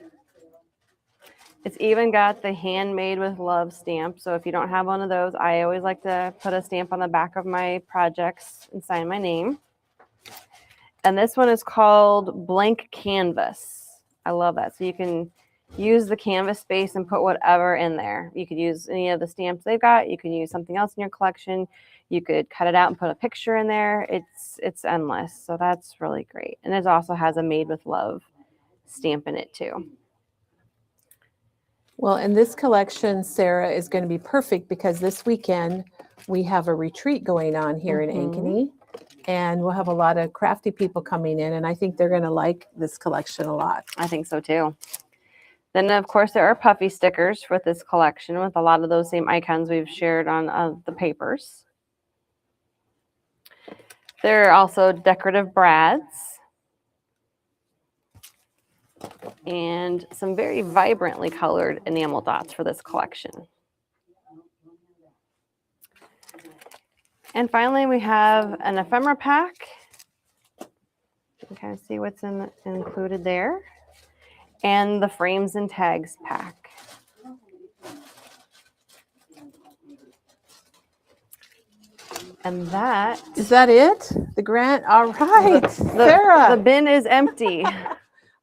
It's even got the Handmade with Love stamp. So if you don't have one of those, I always like to put a stamp on the back of my projects and sign my name. And this one is called Blank Canvas. I love that. So you can use the canvas space and put whatever in there. You could use any of the stamps they've got. You can use something else in your collection. You could cut it out and put a picture in there. It's endless. So that's really great. And it also has a Made with Love stamp in it too. Well, in this collection, Sarah, is going to be perfect because this weekend we have a retreat going on here in Ankeny, and we'll have a lot of crafty people coming in, and I think they're going to like this collection a lot. I think so too. Then, of course, there are puffy stickers with this collection with a lot of those same icons we've shared on the papers. There are also decorative brads and some very vibrantly colored enamel dots for this collection. And finally, we have an ephemera pack. You can kind of see what's included there. And the frames and tags pack. And that Is that it? The grant? All right, Sarah. The bin is empty.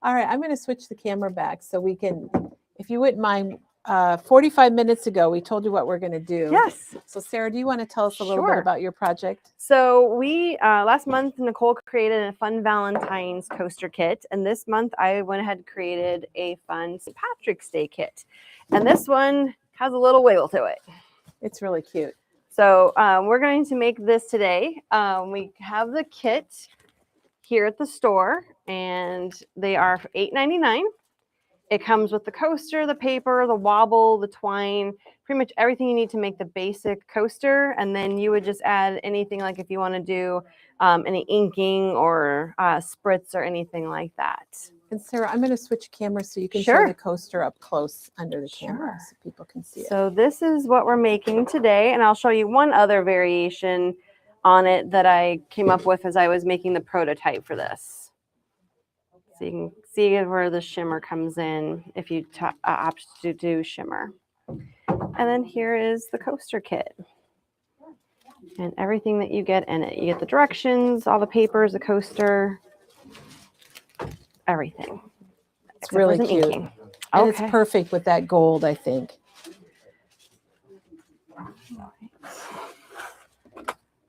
All right, I'm going to switch the camera back so we can, if you wouldn't mind, 45 minutes ago, we told you what we're going to do. Yes. So Sarah, do you want to tell us a little bit Sure. about your project? So we last month Nicole created a fun Valentine's coaster kit, and this month I went ahead and created a fun St. Patrick's Day kit, and this one has a little wiggle to it. It's really cute. So we're going to make this today. We have the kit here at the store, and they are $8.99. It comes with the coaster, the paper, the wobble, the twine, pretty much everything you need to make the basic coaster. And then you would just add anything, like if you want to do any inking or spritz or anything like that. And Sarah, I'm going to switch cameras so you can show Sure. the coaster up close under the camera Sure. so people can see it. So this is what we're making today. And I'll show you one other variation on it that I came up with as I was making the prototype for this. So you can see where the shimmer comes in if you opt to do shimmer. And then here is the coaster kit and everything that you get in it. You get the directions, all the papers, the coaster, everything. It's really cute. Inking. And Okay. it's perfect with that gold, I think.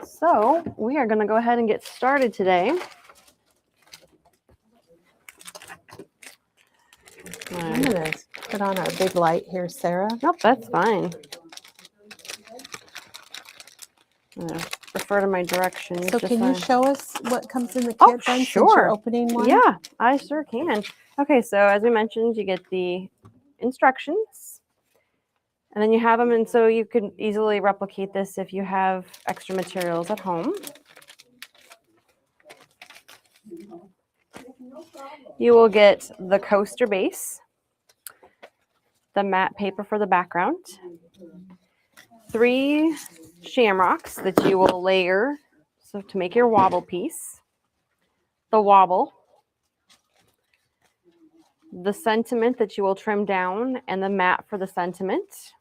So we are going to go ahead and get started today. I'm going to put on our big light here, Sarah. Nope, that's fine. I'm going to refer to my directions. So just can so you show us what comes in the kit Oh, then, since sure. you're opening one? Yeah, I sure can. Okay, so as we mentioned, you get the instructions, and then you have them, and so you can easily replicate this if you have extra materials at home. You will get the coaster base, the matte paper for the background, 3 shamrocks that you will layer so to make your wobble piece, the wobble, the sentiment that you will trim down, and the mat for the sentiment,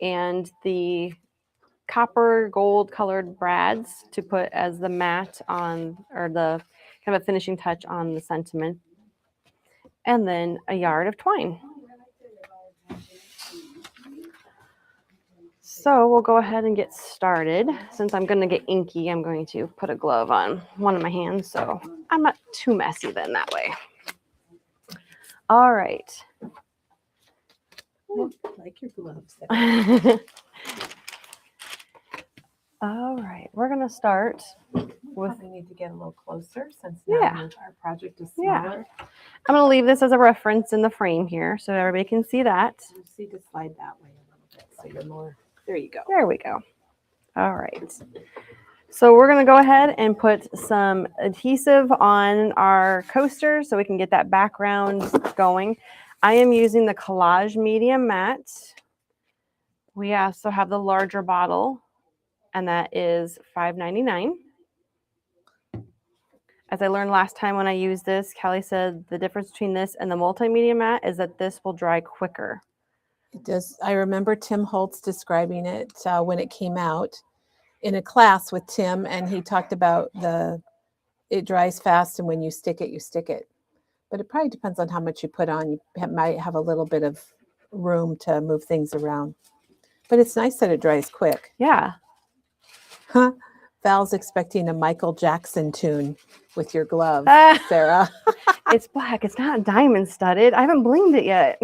and the copper gold colored brads to put as the mat on, or the kind of a finishing touch on the sentiment, and then a yard of twine. So we'll go ahead and get started. Since I'm going to get inky, I'm going to put a glove on one of my hands so I'm not too messy then that way. All right. I like your gloves. All right, we're going to start with, We need to get a little closer since Yeah. now our project is Yeah. smaller. I'm going to leave this as a reference in the frame here so everybody can see that. You see to slide that way a little bit so you're more, there you go. There we go. All right. So we're going to go ahead and put some adhesive on our coaster so we can get that background going. I am using the Collage Medium Matte. We also have the larger bottle, and that is $5.99. As I learned last time when I used this, Kelly said the difference between this and the multimedia mat is that this will dry quicker. It does. I remember Tim Holtz describing it when it came out in a class with Tim, and he talked about it dries fast, and when you stick it, you stick it. But it probably depends on how much you put on. You might have a little bit of room to move things around. But it's nice that it dries quick. Yeah. Huh? Val's expecting a Michael Jackson tune with your glove, Sarah. It's black. It's not diamond studded. I haven't blinged it yet.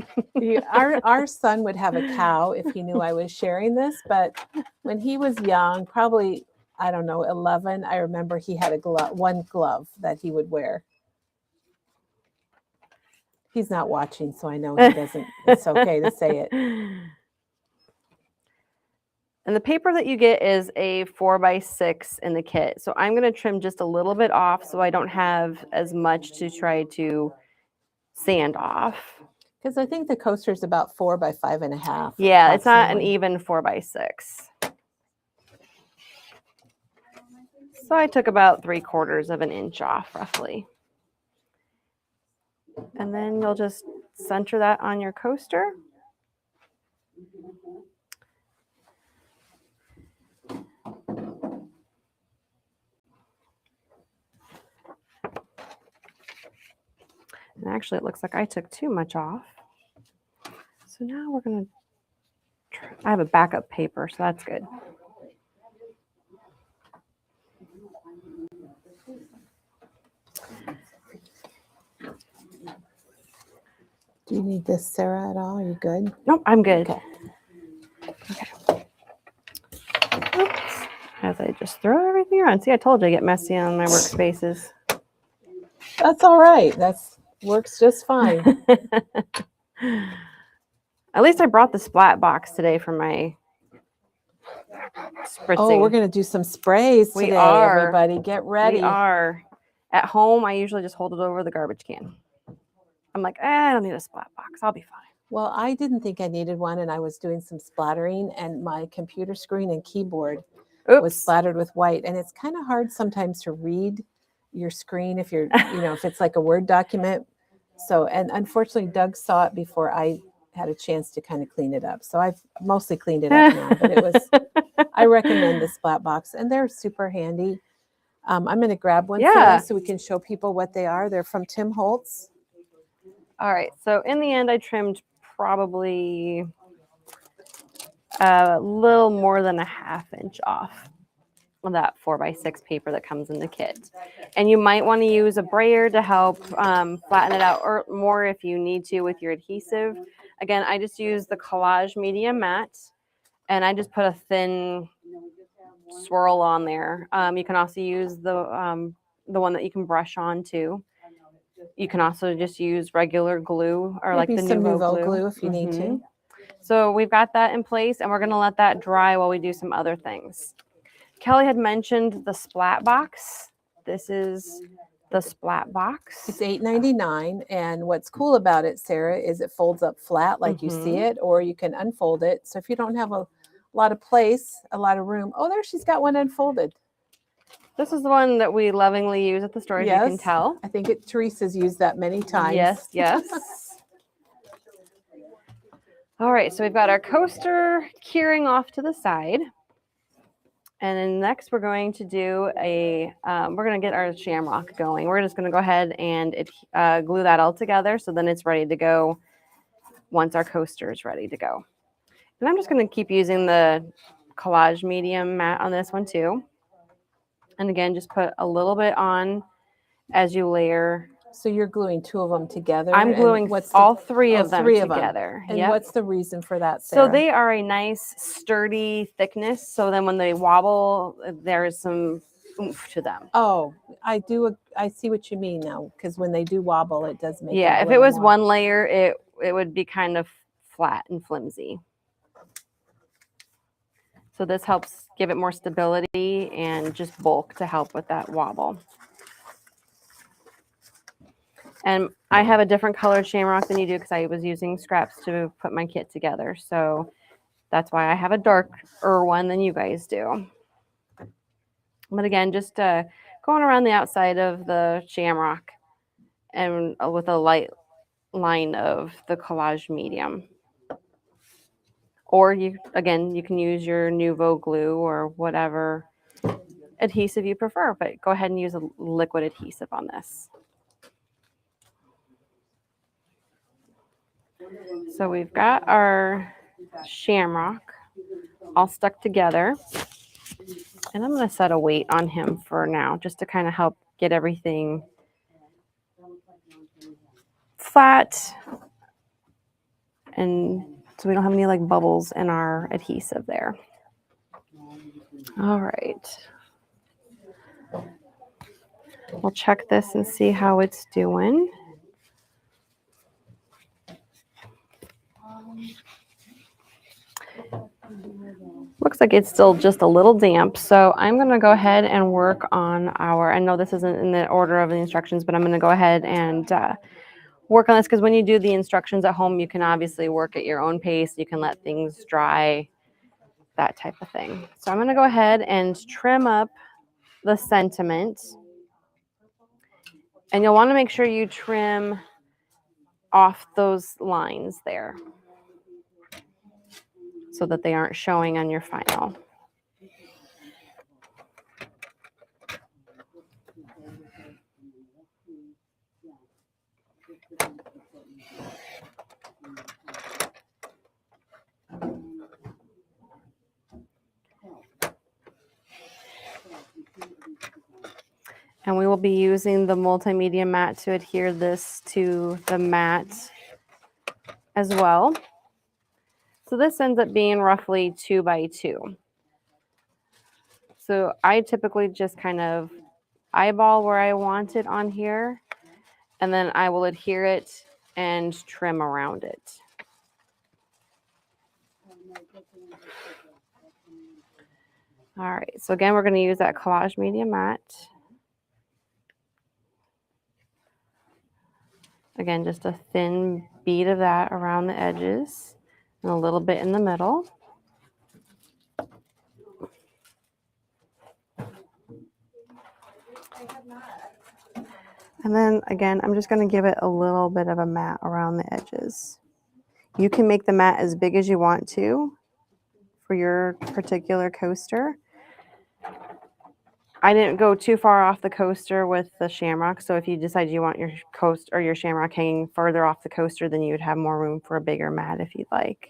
Our son would have a cow if he knew I was sharing this, but when he was young, probably, I don't know, 11, I remember he had one glove that he would wear. He's not watching, so I know he doesn't. It's okay to say it. And the paper that you get is a 4x6 in the kit. So I'm going to trim just a little bit off so I don't have as much to try to sand off. Because I think the coaster is about 4 by 5.5. Yeah, it's not an approximately. even 4x6. So I took about 3/4 of an inch off roughly. And then you'll just center that on your coaster. And actually, it looks like I took too much off. So So now we're going to, I have a backup paper, so that's good. Do you need this, Sarah, at all? Are you good? Nope, I'm good. Okay. Oops. As I just throw everything around. See, I told you I get messy on my workspaces. That's all right. That's works just fine. At least I brought the splat box today for my spritzing. Oh, we're going to do some sprays We today, are. everybody. Get ready. We are. At home, I usually just hold it over the garbage can. I'm like, I don't need a splat box. I'll be fine. Well, I didn't think I needed one, and I was doing some splattering, and my computer screen and keyboard was Oops. splattered with white. And it's kind of hard sometimes to read your screen if you're, if it's like a Word document. So, and unfortunately, Doug saw it before I had a chance to kind of clean it up. So I've mostly cleaned it up now, but it was, I recommend the splat box, and they're super handy. I'm going to grab one, Sarah, so we can show people what they are. They're from Tim Holtz. All right. So in the end, I trimmed probably a little more than a ½ inch off of that 4x6 paper that comes in the kit. And you might want to use a brayer to help flatten it out, or more if you need to with your adhesive. Again, I just use the Collage Medium Matte, and I just put a thin swirl on there. You can also use the one that you can brush on too. You can also just use regular glue, or Maybe like the some Nouveau glue if you need to. So we've got that in place, and we're going to let that dry while we do some other things. Kelly had mentioned the splat box. This is the splat box. It's $8.99, and what's cool about it, Sarah, is it folds up flat like you see it, or you can unfold it. So if you don't have a lot of place, a lot of room. Oh, there, she's got one unfolded. This is the one that we lovingly use at the store, as you can tell. I think Teresa's used that many times. Yes, yes. All right, so we've got our coaster curing off to the side. And then next we're going to do we're going to get our Shamrock going. We're just going to go ahead and glue that all together, so then it's ready to go once our coaster is ready to go. And I'm just going to keep using the Collage Medium Matte on this one too. And again, just put a little bit on as you layer. So you're gluing two of them together? I'm gluing all three of them together. And what's the reason for that, So Sarah? they are a nice, sturdy thickness. So then when they wobble, there's some oomph to them. Oh, I see what you mean now, because when they do wobble, it does make if it was one layer, it would be kind of flat and flimsy. So this helps give it more stability and just bulk to help with that wobble. And I have a different colored Shamrock than you do, because I was using scraps to put my kit together. So that's why I have a darker one than you guys do. But again, just going around the outside of the Shamrock and with a light line of the Collage Medium. Or you can use your Nouveau glue or whatever adhesive you prefer, but go ahead and use a liquid adhesive on this. So we've got our Shamrock all stuck together, and I'm going to set a weight on him for now, just to kind of help get everything flat, and so we don't have any like bubbles in our adhesive there. All right. We'll check this and see how it's doing. Looks like it's still just a little damp, so I'm going to go ahead and work on I know this isn't in the order of the instructions, but I'm going to go ahead and work on this, because when you do the instructions at home, you can obviously work at your own pace. You can let things dry, that type of thing. So I'm going to go ahead and trim up the sentiment. And you'll want to make sure you trim off those lines there, so that they aren't showing on your final. And we will be using the multimedia mat to adhere this to the mat as well. So this ends up being roughly 2 by 2. So I typically just kind of eyeball where I want it on here, and then I will adhere it and trim around it. All right, so again, we're going to use that collage media mat. Again, just a thin bead of that around the edges and a little bit in the middle. And then again, I'm just going to give it a little bit of a mat around the edges. You can make the mat as big as you want to for your particular coaster. I didn't go too far off the coaster with the Shamrock, so if you decide you want your coaster or your Shamrock hanging further off the coaster, then you would have more room for a bigger mat if you'd like.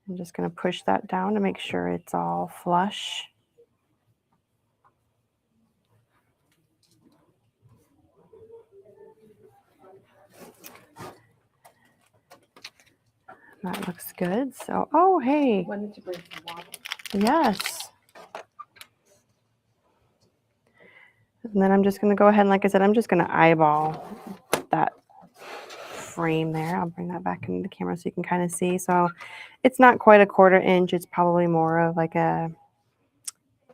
I'm just going to push that down to make sure it's all flush. That looks good. So, oh, hey. Wanted to bring some water. Yes. And then I'm just going to go ahead and, like I said, I'm just going to eyeball that frame there. I'll bring that back into the camera so you can kind of see. So it's not quite a 1/4 inch. It's probably more of like a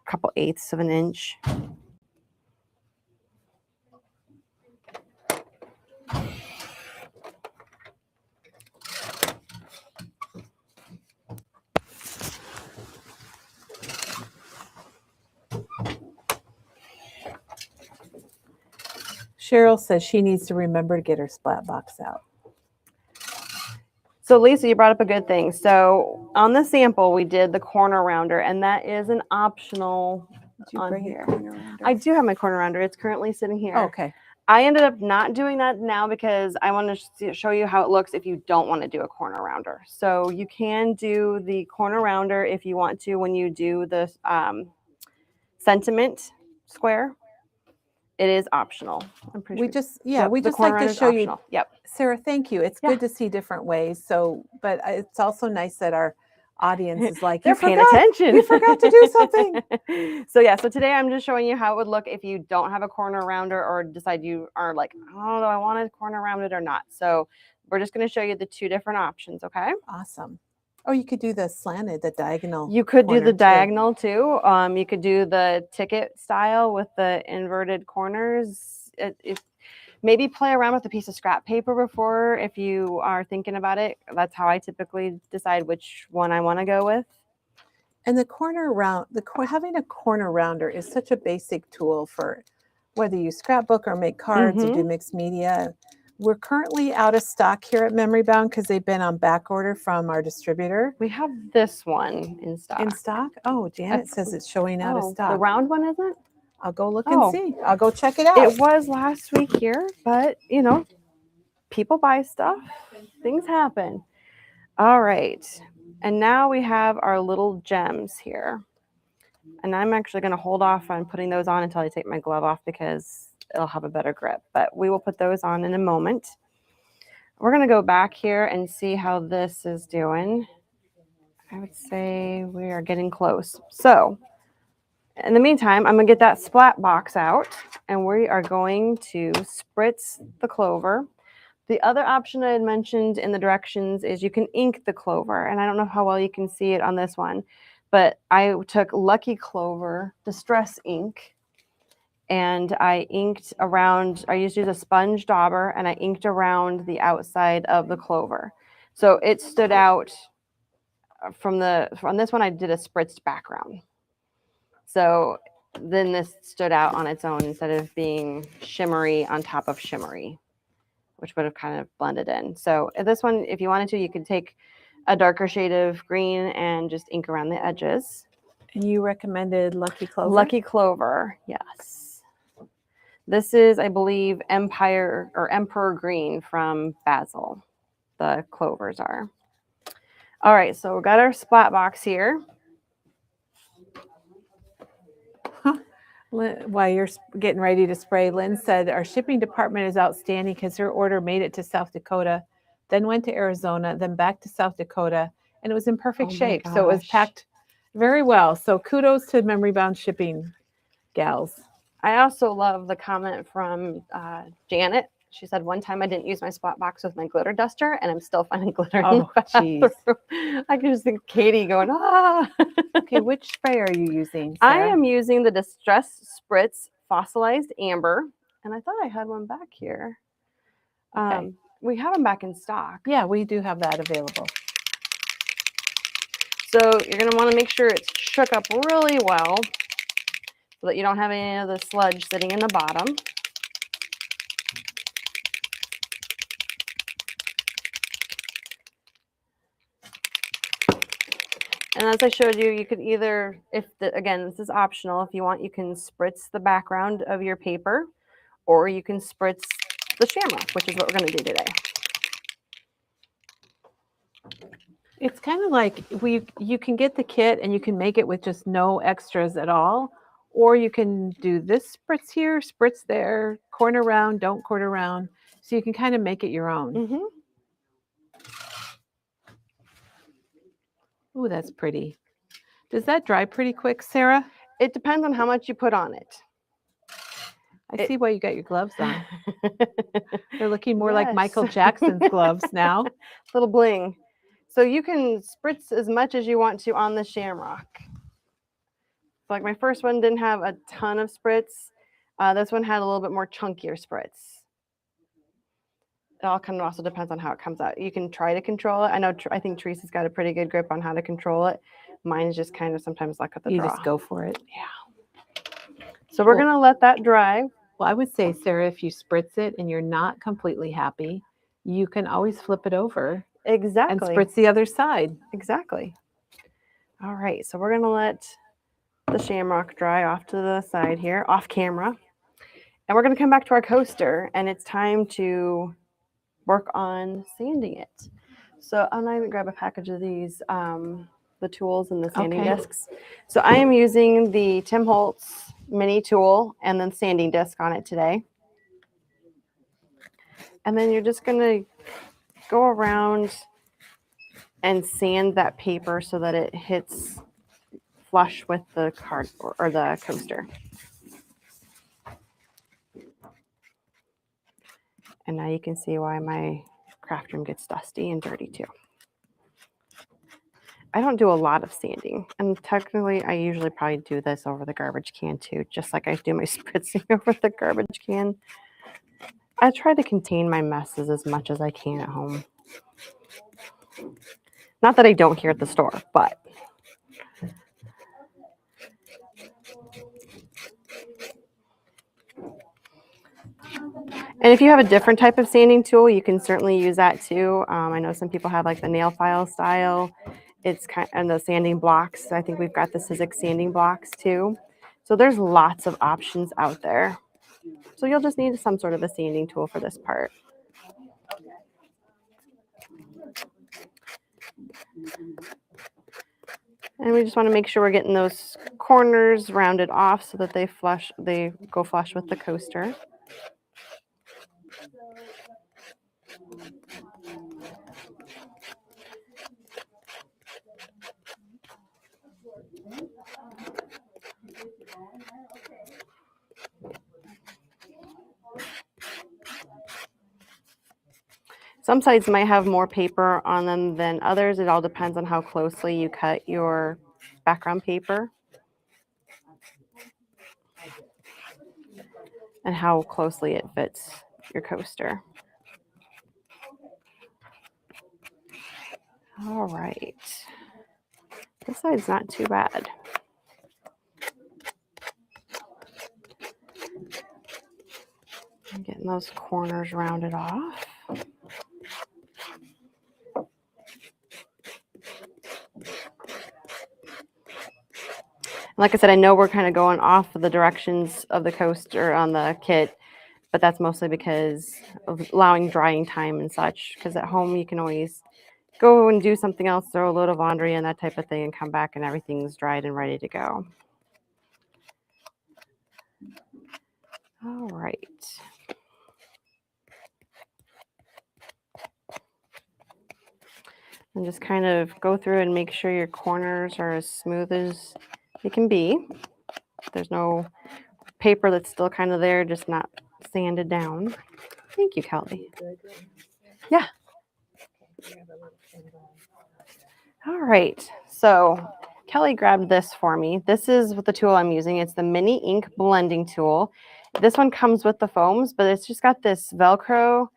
couple 1/8 of an inch. Cheryl says she needs to remember to get her splat box out. So Lisa, you brought up a good thing. So on the sample, we did the corner rounder, and that is an optional Did you on bring here. your corner rounder? I do have my corner rounder. It's currently sitting here. Oh, okay. I ended up not doing that now because I want to show you how it looks if you don't want to do a corner rounder. So you can do the corner rounder if you want to when you do the sentiment square. It is optional. I'm pretty We sure. just, yeah, Yep, we the just corner like to rounder's show you, optional. Yep. Sarah, thank you. It's Yeah. good to see different ways. So, but it's also nice that our audience is like, They're you paying forgot, attention. you forgot to do something. So yeah, so today I'm just showing you how it would look if you don't have a corner rounder or decide you are like, oh, do I want a corner rounded or not? So we're just going to show you the 2 different options, okay? Awesome. Oh, you could do the slanted, the diagonal. You could do corner the too. diagonal too. You could do the ticket style with the inverted corners. Maybe play around with a piece of scrap paper before if you are thinking about it. That's how I typically decide which one I want to go with. And the corner round, having a corner rounder is such a basic tool for whether you scrapbook or make cards or do mixed media. We're currently out of stock here at Memory Bound because they've been on back order from our distributor. We have this one in stock. In stock? Oh, Janet says it's showing out of stock. The round one isn't? I'll go look and see. I'll go check it out. It was last week here, but you know, people buy stuff. Things happen. All right. And now we have our little gems here. And I'm actually going to hold off on putting those on until I take my glove off because it'll have a better grip. But we will put those on in a moment. We're going to go back here and see how this is doing. I would say we are getting close. So in the meantime, I'm going to get that splat box out and we are going to spritz the clover. The other option I had mentioned in the directions is you can ink the clover. And I don't know how well you can see it on this one, but I took Lucky Clover Distress ink and I inked around, I used a sponge dauber and I inked around the outside of the clover. So it stood out from this one, I did a spritzed background. So then this stood out on its own instead of being shimmery on top of shimmery, which would have kind of blended in. So this one, if you wanted to, you could take a darker shade of green and just ink around the edges. And you recommended Lucky Clover? Lucky Clover, yes. This is, I believe, Empire or Emperor Green from Basil. The clovers are. All right, so we've got our splat box here. While you're getting ready to spray, Lynn said our shipping department is outstanding because her order made it to South Dakota, then went to Arizona, then back to South Dakota, and it was in perfect Oh my shape. So it was gosh. packed very well. So kudos to Memory Bound Shipping gals. I also love the comment from Janet. She said, one time I didn't use my spot box with my glitter duster, and I'm still finding glitter in the Oh, bathroom. jeez. I can just think Katie going, ah. Okay, which spray are you using, I Sarah? am using the Distress Spritz Fossilized Amber, and I thought I had one back here. Okay. We have them back in stock. Yeah, we do have that available. So you're going to want to make sure it's shook up really well so that you don't have any of the sludge sitting in the bottom. And as I showed you, you could either, again, this is optional. If you want, you can spritz the background of your paper, or you can spritz the Shamrock, which is what we're going to do today. It's kind of like you can get the kit and you can make it with just no extras at all, or you can do this spritz here, spritz there, corner round, don't corner round. So you can kind of make it your own. Mm-hmm. Ooh, that's pretty. Does that dry pretty quick, Sarah? It depends on how much you put on it. I see why you got your gloves on. They're looking more like Michael Yes. Jackson's gloves now. Little bling. So you can spritz as much as you want to on the Shamrock. Like my first one didn't have a ton of spritz. This one had a little bit more chunkier spritz. It all kind of also depends on how it comes out. You can try to control it. I think Teresa's got a pretty good grip on how to control it. Mine is just kind of sometimes luck of the draw. You just go for it. Yeah. So we're going to let that dry. Well, I would say, Sarah, if you spritz it and you're not completely happy, you can always flip it over. Exactly. And spritz the other side. Exactly. All right. So we're going to let the Shamrock dry off to the side here, off camera. And we're going to come back to our coaster, and it's time to work on sanding it. So I'm going to grab a package of these, the tools and the sanding discs. So I am using the Tim Holtz mini tool and then sanding disc on it today. And then you're just going to go around and sand that paper so that it hits flush with the card or the coaster. And now you can see why my craft room gets dusty and dirty too. I don't do a lot of sanding, and technically I usually probably do this over the garbage can too, just like I do my spritzing over the garbage can. I try to contain my messes as much as I can at home. Not that I don't here at the store, but and if you have a different type of sanding tool, you can certainly use that too. I know some people have like the nail file style. It's kind of the sanding blocks. I think we've got the Sizzix sanding blocks too. So there's lots of options out there. So you'll just need some sort of a sanding tool for this part. And we just want to make sure we're getting those corners rounded off so that they go flush with the coaster. Some sides might have more paper on them than others. It all depends on how closely you cut your background paper and how closely it fits your coaster. All right. This side's not too bad. I'm getting those corners rounded off. Like I said, I know we're kind of going off of the directions of the coaster on the kit, but that's mostly because of allowing drying time and such. Because at home, you can always go and do something else, throw a load of laundry and that type of thing, and come back and everything's dried and ready to go. All right. And just kind of go through and make sure your corners are as smooth as they can be. There's no paper that's still kind of there, just not sanded down. Thank you, Kelly. Yeah. All right. So Kelly grabbed this for me. This is what the tool I'm using. It's the mini ink blending tool. This one comes with the foams, but it's just got this Velcro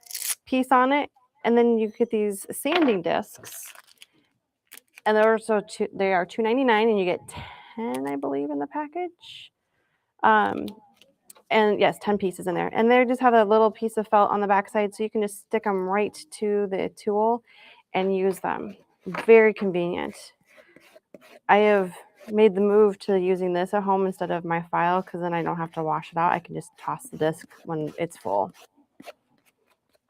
piece on it. And then you get these sanding discs. And they are $2.99 and you get 10, I believe, in the package. And yes, 10 pieces in there. And they just have a little piece of felt on the backside, so you can just stick them right to the tool and use them. Very convenient. I have made the move to using this at home instead of my file because then I don't have to wash it out. I can just toss the disc when it's full.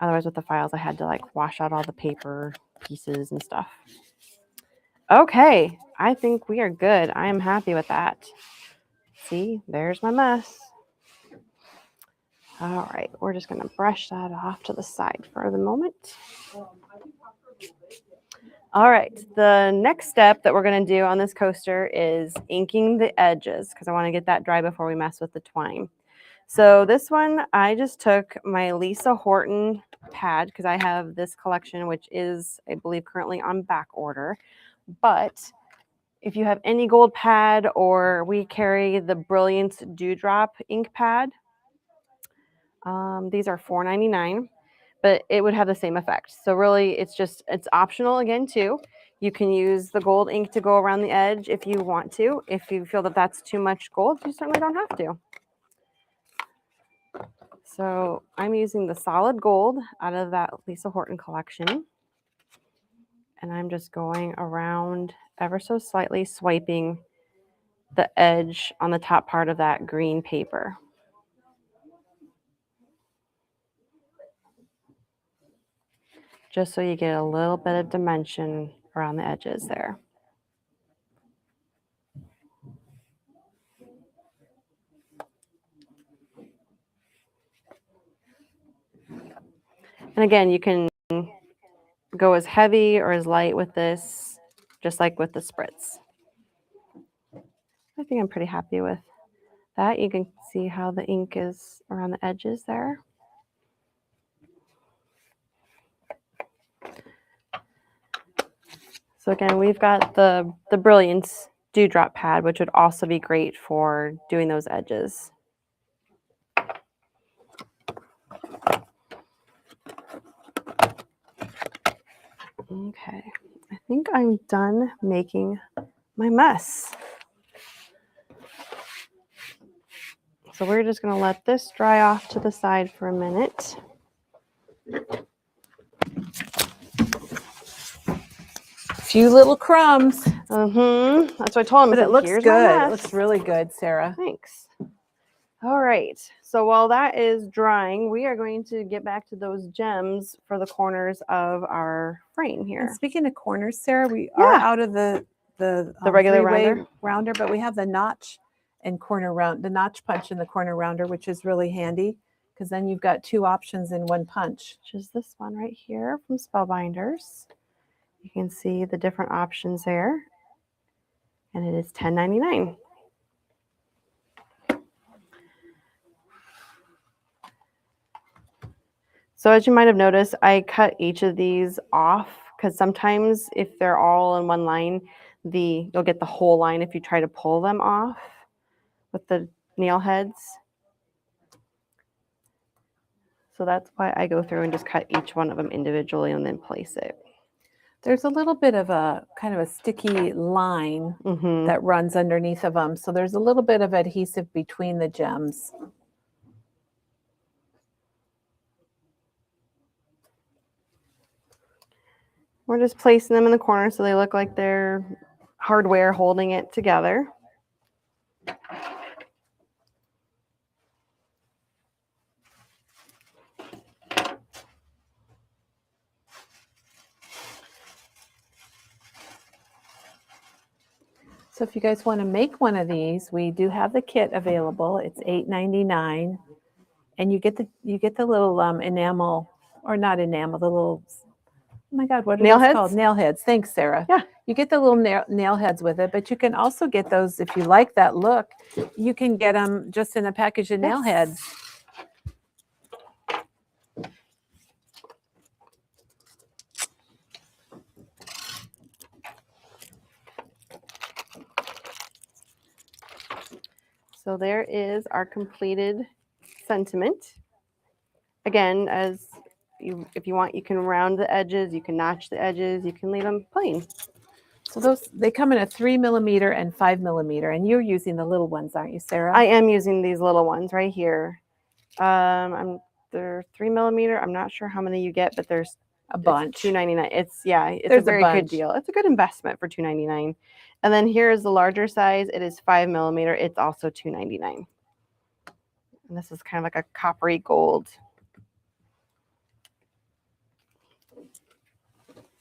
Otherwise, with the files, I had to like wash out all the paper pieces and stuff. Okay, I think we are good. I am happy with that. See, there's my mess. All right, we're just going to brush that off to the side for the moment. All right, the next step that we're going to do on this coaster is inking the edges because I want to get that dry before we mess with the twine. So this one, I just took my Lisa Horton pad because I have this collection, which is, I believe, currently on back order. But if you have any gold pad, or we carry the Brilliance Dewdrop ink pad, these are $4.99, but it would have the same effect. So really, it's optional again too. You can use the gold ink to go around the edge if you want to. If you feel that that's too much gold, you certainly don't have to. So I'm using the solid gold out of that Lisa Horton collection. And I'm just going around ever so slightly, swiping the edge on the top part of that green paper. Just so you get a little bit of dimension around the edges there. And again, you can go as heavy or as light with this, just like with the spritz. I think I'm pretty happy with that. You can see how the ink is around the edges there. So again, we've got the Brilliance Dewdrop pad, which would also be great for doing those edges. Okay, I think I'm done making my mess. So we're just going to let this dry off to the side for a minute. A few little crumbs. That's what I told him. But it looks Here's good. It looks really good, Sarah. Thanks. All right. So while that is drying, we are going to get back to those gems for the corners of our frame here. And speaking of corners, Sarah, we are out of the regular three-way rounder, but we have the notch and corner round, the notch punch and the corner rounder, which is really handy because then you've got two options in one punch. Which is this one right here from Spellbinders. You can see the different options there, and it is $10.99. So as you might have noticed, I cut each of these off because sometimes if they're all in one line, you'll get the whole line if you try to pull them off with the nail heads. So that's why I go through and just cut each one of them individually and then place it. There's a little bit of a kind of a sticky line that runs underneath of them. So there's a little bit of adhesive between the gems. We're just placing them in the corner so they look like they're hardware holding it together. So if you guys want to make one of these, we do have the kit available. It's $8.99. and you get the little enamel, or not enamel, the little, oh my God, what are Nail those heads? called? Nail heads. Thanks, Sarah. Yeah. You get the little nail heads with it, but you can also get those if you like that look. You can get them just in a package of nail heads. So there is our completed sentiment. Again, if you want, you can round the edges, you can notch the edges, you can leave them plain. So they come in a 3 millimeter and 5 millimeter, and you're using the little ones, aren't you, Sarah? I am using these little ones right here. They're 3 millimeter. I'm not sure how many you get, but there's a bunch. $2.99. It's a There's a very good bunch. deal. It's a good investment for $2.99. And then here is the larger size. It is 5 millimeter. It's also $2.99. And this is kind of like a coppery gold.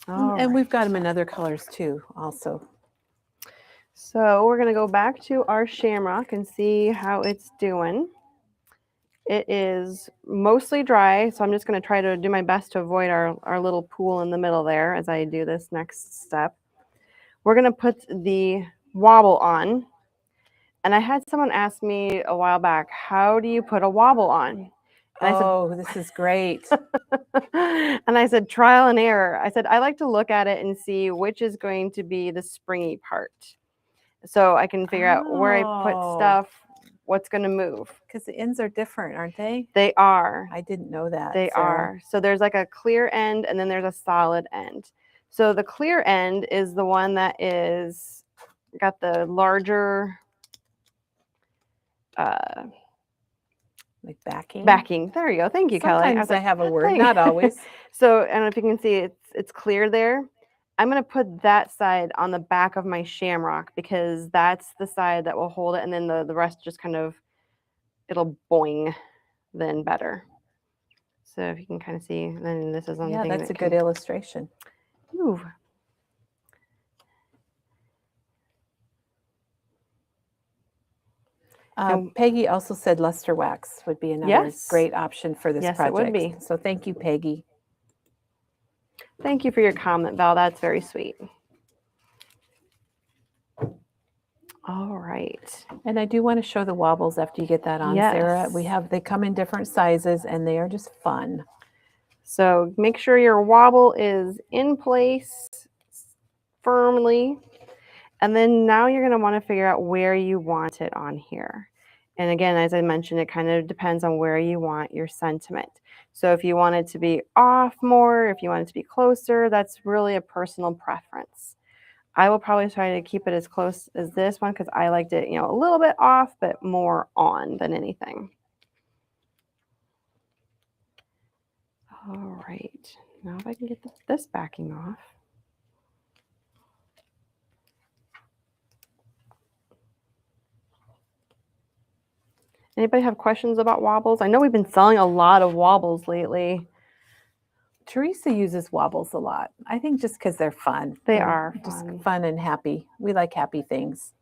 And we've got them in other colors too, also. So we're going to go back to our Shamrock and see how it's doing. It is mostly dry, so I'm just going to try to do my best to avoid our little pool in the middle there as I do this next step. We're going to put the wobble on. And I had someone ask me a while back, how do you put a wobble on? And this is great. And I said, trial and error. I said, I like to look at it and see which is going to be the springy part. So I can figure out where I put stuff, what's going to move. Because the ends are different, aren't they? They are. I didn't know that. They are. So there's like a clear end and then there's a solid end. So the clear end is the one that is got the larger like backing. Backing. There you go. Thank you, Kelly. Sometimes I have a word, not always. So I don't know if you can see it's clear there. I'm going to put that side on the back of my Shamrock because that's the side that will hold it, and then the rest just kind of, it'll boing then better. So if you can kind of see, then this is on the thing. That's a good illustration. Ooh. Peggy also said luster wax would be another great option for this project. Yes, it would be. So thank you, Peggy. Thank you for your comment, Val. That's very sweet. All right. And I do want to show the wobbles after you get that on, Sarah. They come in different sizes and they are just fun. So make sure your wobble is in place firmly. And then now you're going to want to figure out where you want it on here. And again, as I mentioned, it kind of depends on where you want your sentiment. So if you want it to be off more, if you want it to be closer, that's really a personal preference. I will probably try to keep it as close as this one because I liked it, a little bit off, but more on than anything. All right. Now if I can get this backing off. Anybody have questions about wobbles? I know we've been selling a lot of wobbles lately. Teresa uses wobbles a lot. I think just because they're fun. They are just fun and happy. We like happy things.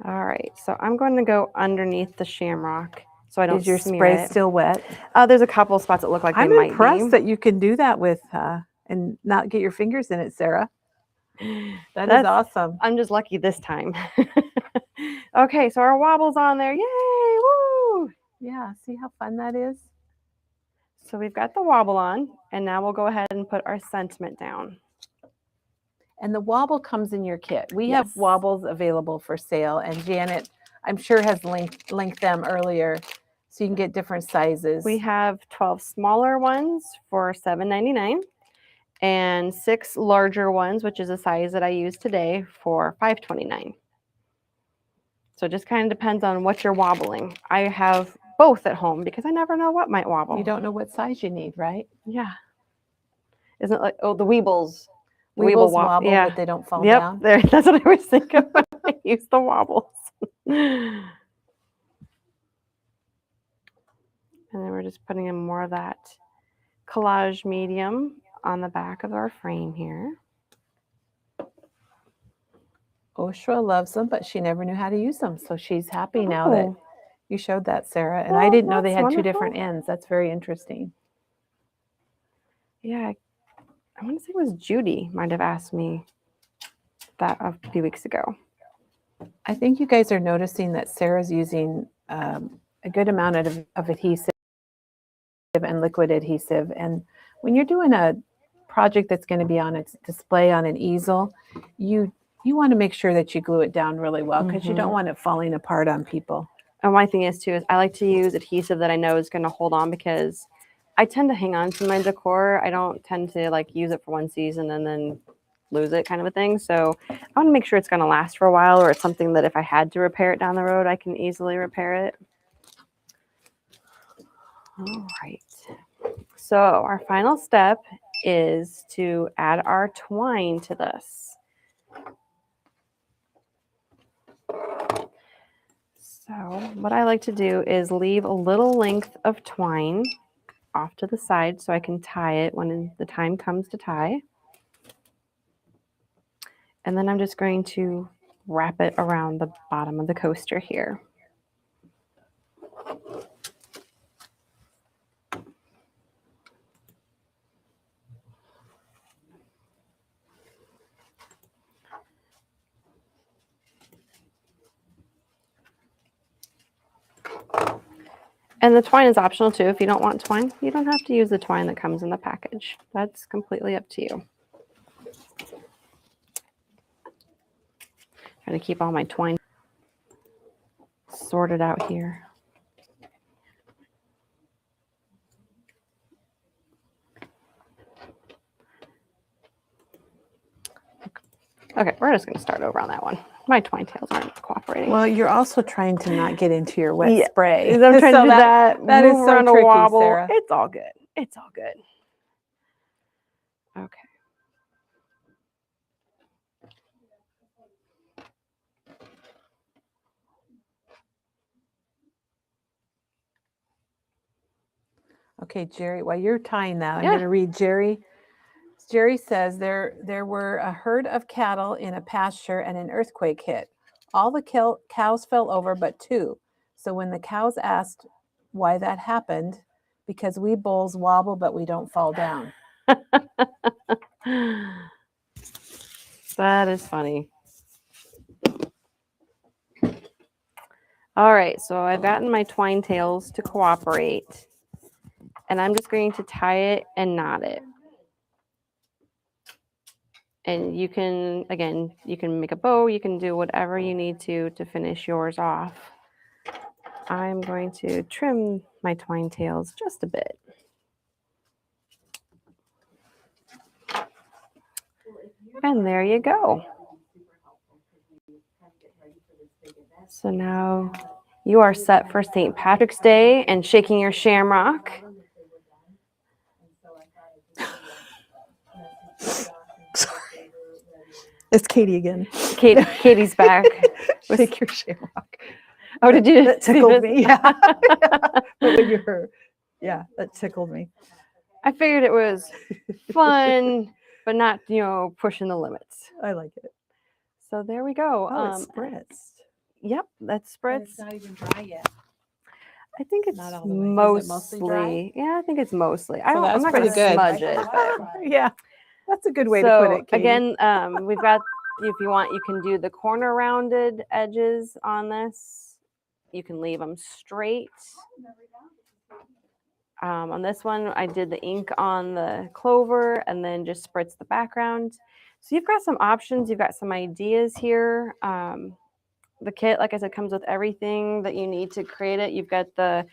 All right, so I'm going to go underneath the Shamrock so I don't smear it. Is your spray still wet? There's a couple spots that look like they might be. I'm impressed that you can do that with and not get your fingers in it, Sarah. That's awesome. I'm just lucky this time. Okay, so our wobble's on there. Yay! Woo! Yeah, see how fun that is? So we've got the wobble on, and now we'll go ahead and put our sentiment down. And the wobble comes in your kit. We have wobbles available for sale, and Janet, I'm sure, has linked them earlier, so you can get different sizes. We have 12 smaller ones for $7.99. and 6 larger ones, which is a size that I use today, for $5.29. So it just kind of depends on what you're wobbling. I have both at home because I never know what might wobble. You don't know what size you need, right? Yeah. Isn't it like, the Weebles? Weebles wobble, but they don't fall down. Yep, that's what I was thinking when I use the wobbles. And then we're just putting in more of that collage medium on the back of our frame here. Oshra loves them, but she never knew how to use them. So she's happy now that You showed that, Sarah, and Well, I didn't know they that's had two wonderful. different ends. That's very interesting. Yeah, I want to say it was Judy might have asked me that a few weeks ago. I think you guys are noticing that Sarah's using a good amount of adhesive and liquid adhesive. And when you're doing a project that's going to be on its display on an easel, you want to make sure that you glue it down really well because you don't want it falling apart on people. And my thing is too is I like to use adhesive that I know is going to hold on because I tend to hang on to my decor. I don't tend to like use it for one season and then lose it kind of a thing. So I want to make sure it's going to last for a while, or it's something that if I had to repair it down the road, I can easily repair it. All right. So our final step is to add our twine to this. So what I like to do is leave a little length of twine off to the side so I can tie it when the time comes to tie. And then I'm just going to wrap it around the bottom of the coaster here. And the twine is optional too. If you don't want twine, you don't have to use the twine that comes in the package. That's completely up to you. Trying to keep all my twine sorted out here. Okay, we're just going to start over on that one. My twine tails aren't cooperating. Well, you're also trying to not get into your wet spray. I'm trying to do that. That is move so around tricky, a wobble. Sarah. It's all good. It's all good. Okay. Okay, Jerry, while you're tying that, I'm Yeah. going to read Jerry. Jerry says there were a herd of cattle in a pasture and an earthquake hit. All the cows fell over but 2. So when the cows asked why that happened, because we bulls wobble but we don't fall down. That is funny. All right, so I've gotten my twine tails to cooperate, and I'm just going to tie it and knot it. And you can, again, you can make a bow, you can do whatever you need to finish yours off. I'm going to trim my twine tails just a bit. And there you go. So now you are set for St. Patrick's Day and shaking your shamrock. It's Katie again. Katie's back. Shake your shamrock. Oh, did you? That tickled me. Yeah. But when you heard, yeah, that tickled me. I figured it was fun, but not, pushing the limits. I like it. So there we go. Oh, it's spritzed. Yep, that's spritz. It's not even dry yet. I think it's Not all the way. Is it mostly dry? Yeah, I think it's mostly. So that's I'm not going to pretty good. smudge it. Yeah, that's a good way to So put it, Katie. again, we've got, if you want, you can do the corner rounded edges on this. You can leave them straight. On this one, I did the ink on the clover and then just spritz the background. So you've got some options. You've got some ideas here. The kit, like I said, comes with everything that you need to create it. You've got the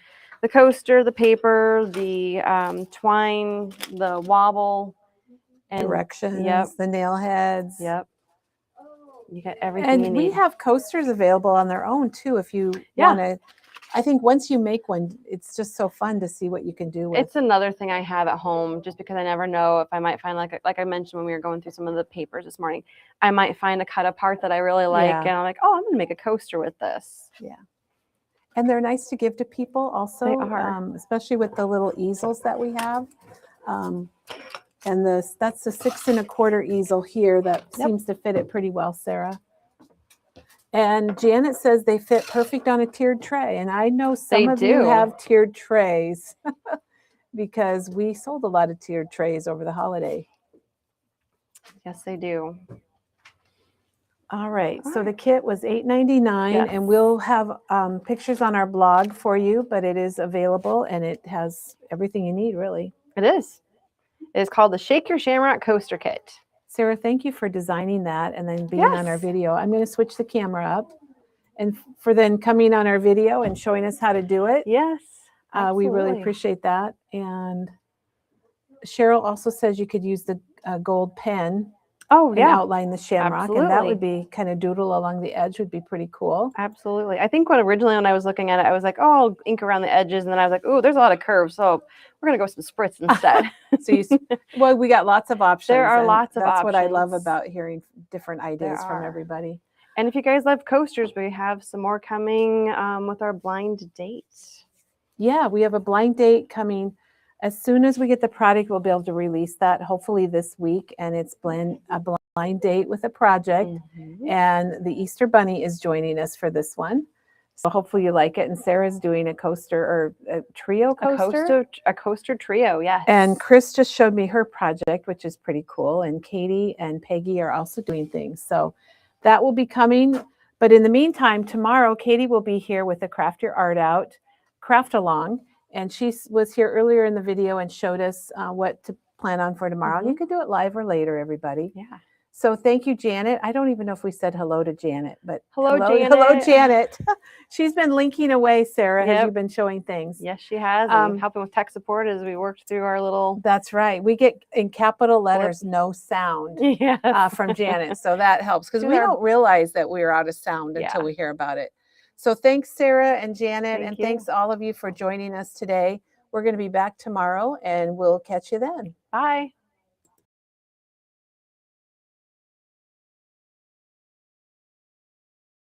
coaster, the paper, the twine, the wobble, and Directions, Yep. the nail heads. Yep. You got everything you And need. we have coasters available on their own too if you Yeah. want to. I think once you make one, it's just so fun to see what you can do with. It's another thing I have at home just because I never know if I might find, like I mentioned when we were going through some of the papers this morning, I might find a cut apart that I really like. Yeah. And I'm like, oh, I'm going to make a coaster with this. And they're nice to give to people also, They are. especially with the little easels that we have. And that's the 6 1/4 easel here that Yep. seems to fit it pretty well, Sarah. And Janet says they fit perfect on a tiered tray. And I know some They of you do. have tiered trays because we sold a lot of tiered trays over the holiday. Yes, they do. All right. All So the right. kit was $8.99, Yes. and we'll have pictures on our blog for you, but it is available and it has everything you need, really. It is. It is called the Shake Your Shamrock Coaster Kit. Sarah, thank you for designing that and then being on our Yes. video. I'm going to switch the camera up, and for then coming on our video and showing us how to do it. Yes. We really absolutely. appreciate that. And Cheryl also says you could use the gold pen Oh, and yeah. outline the shamrock, and that Absolutely. would be kind of doodle along the edge would be pretty cool. Absolutely. I think when I was looking at it, I was like, oh, I'll ink around the edges. And then I was like, oh, there's a lot of curves. So we're going to go with some spritz instead. So well, we got lots of options. There are and lots of That's what I love options. about hearing different ideas from are. everybody. And if you guys love coasters, we have some more coming with our blind date. Yeah, we have a blind date coming. As soon as we get the product, we'll be able to release that hopefully this week. And it's a blind date with a project. Mhm. And the Easter Bunny is joining us for this one. So hopefully you like it. And Sarah's doing a coaster or a trio coaster. A coaster trio, yes. And Chris just showed me her project, which is pretty cool. And Katie and Peggy are also doing things. So that will be coming. But in the meantime, tomorrow, Katie will be here with the Craft Your Art Out Craft Along. And she was here earlier in the video and showed us what to plan on for tomorrow. You could do it live or later, everybody. Yeah. So thank you, Janet. I don't even know if we said hello to Janet, but Hello, Janet. Hello, Janet. She's been linking away, Sarah, as Yep. you've been showing things. Yes, she has. And helping with tech support as we worked through our little. That's right. We get in capital letters, no sound Yes. from Janet. So that helps because She's we our- don't realize that we're out of sound Yeah. until we hear about it. So thanks, Sarah and Janet, Thank and you. thanks all of you for joining us today. We're going to be back tomorrow and we'll catch you then. Bye.